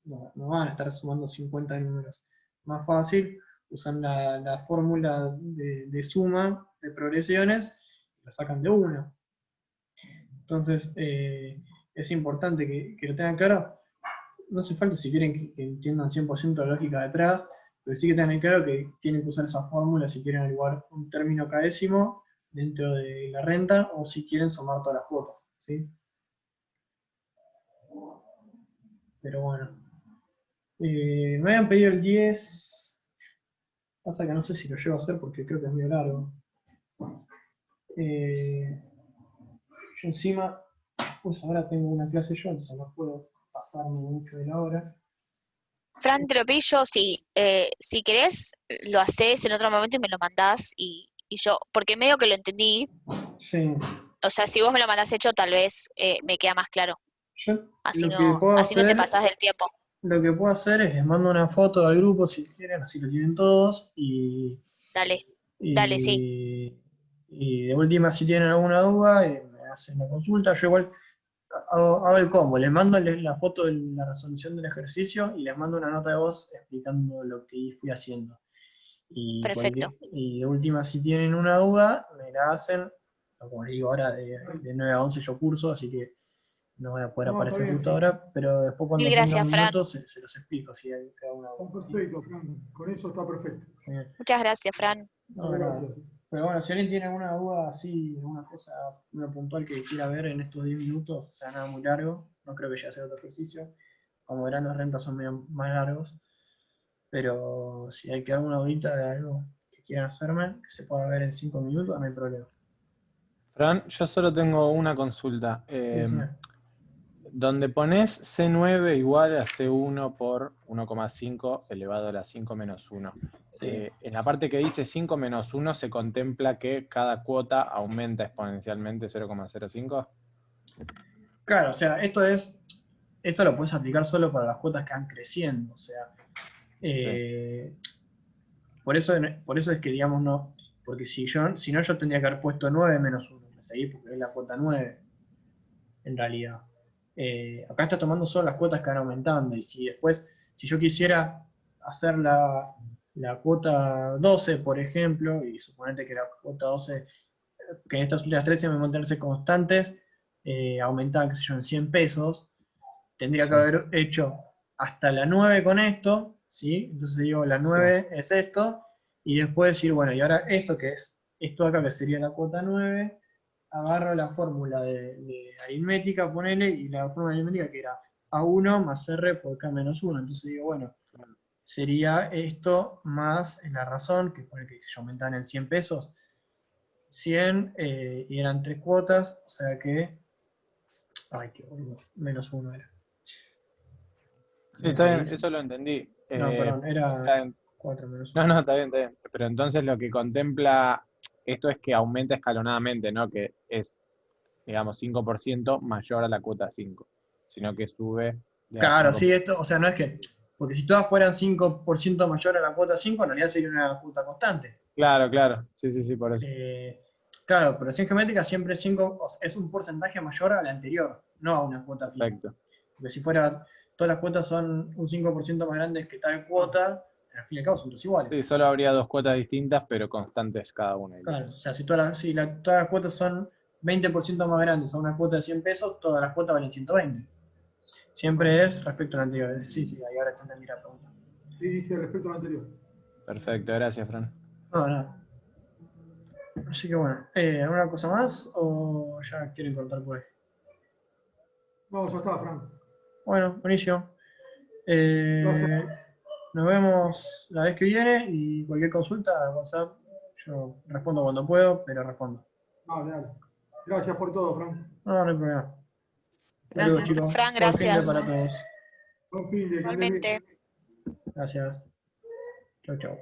no van a estar sumando 50 números. Más fácil, usan la fórmula de suma de progresiones y lo sacan de una. Entonces, es importante que lo tengan claro. No hace falta si quieren que entiendan 100% la lógica detrás, pero sí que tengan claro que tienen que usar esa fórmula si quieren averiguar un término cadécimo dentro de la renta o si quieren sumar todas las cuotas, ¿sí? Pero bueno. Me habían pedido el 10. Pasa que no sé si lo llevo a hacer porque creo que es medio largo. Yo encima, pues ahora tengo una clase yo, entonces no puedo pasarme mucho de la hora. Fran, te lo pillo, si querés, lo haces en otro momento y me lo mandás y yo, porque medio que lo entendí, Sí. o sea, si vos me lo mandás hecho, tal vez me queda más claro. Yo Así lo que puedo así no te hacer, pasás del tiempo. lo que puedo hacer es les mando una foto al grupo si quieren, así lo tienen todos Dale, sí. y de última si tienen alguna duda me hacen la consulta. Yo igual hago el combo, les mando la foto de la resolución del ejercicio y les mando una nota de voz explicando lo que fui haciendo. Perfecto. Y de última si tienen una duda, me la hacen, como les digo ahora de 9 a 11 yo curso, así que no voy a poder No, está aparecer bien. justo ahora, pero después Mil cuando tenga gracias, un Fran. minuto se los explico si hay alguna Está duda. ¿Sí? perfecto, Fran. Con eso está perfecto. Genial. Muchas gracias, Fran. No, Gracias. pero bueno, si alguien tiene alguna duda así, alguna cosa una puntual que quiera ver en estos 10 minutos, o sea, nada muy largo, no creo que llegue a hacer otro ejercicio. Como verán, las rentas son medio más largos, pero si hay que alguna dudita de algo que quieran hacerme, que se pueda ver en 5 minutos, no hay problema. Fran, yo solo tengo una consulta. Sí, sí. Donde pones C9 igual a C1 por 1,5 elevado a la 5 menos 1. Sí. En la parte que dice 5 menos 1 se contempla que cada cuota aumenta exponencialmente 0,05. Claro, o sea, esto lo puedes aplicar solo para las cuotas que van creciendo, o sea, por eso es que, digamos, no, porque si no yo tendría que haber puesto 9 menos 1, me seguí porque es la cuota 9, en realidad. Acá está tomando solo las cuotas que van aumentando, y si yo quisiera hacer la cuota 12, por ejemplo, y suponete que la cuota 12, que en estas últimas 13 me mantenerse constantes, aumentaban, qué sé yo, en 100 pesos, tendría que haber hecho hasta la 9 con esto, ¿sí? Entonces digo, la 9 es esto, y después decir, bueno, y ahora esto que es esto acá que sería la cuota 9, agarro la fórmula de aritmética, ponele, y la fórmula aritmética que era A1 más R por K menos 1. Entonces digo, bueno, sería esto más la razón, que pone que aumentaban en 100 pesos, 100, y eran 3 cuotas, o sea que, ay, qué boludo, menos 1 era. Sí, está bien, eso lo entendí. No, perdón, era 4 menos 1. No, está bien, está bien. Pero entonces lo que contempla esto es que aumenta escalonadamente, ¿no? Que es, digamos, 5% mayor a la cuota 5, sino que sube de a Claro, 5%. sí, esto, o sea, no es que, porque si todas fueran 5% mayor a la cuota 5, en realidad sería una cuota constante. Claro, sí, por eso. Claro, progresión geométrica siempre 5, o sea, es un porcentaje mayor a la anterior, no a una cuota fija. Perfecto. Porque si fuera, todas las cuotas son un 5% más grandes que tal cuota, al fin y al cabo son todas iguales. Sí, solo habría dos cuotas distintas, pero constantes cada una. Claro, o sea, si todas las cuotas son 20% más grandes a una cuota de 100 pesos, todas las cuotas valen 120. Siempre es respecto a la anterior. Sí, ahí ahora te entendí la pregunta. Sí, dice respecto al anterior. Perfecto, gracias, Fran. No, nada. Así que bueno, ¿alguna cosa más o ya quieren cortar por ahí? No, ya está, Fran. Bueno, buenísimo. Gracias. Nos vemos la vez que viene y cualquier consulta, WhatsApp, yo respondo cuando puedo, pero respondo. Dale, dale. Gracias por todo, Fran. No, no hay problema. Saludos, Gracias. chicos. Fran, Buen fin de gracias. para todos. Buen fin de, que andes bien. Igualmente. Gracias. Chau, chau.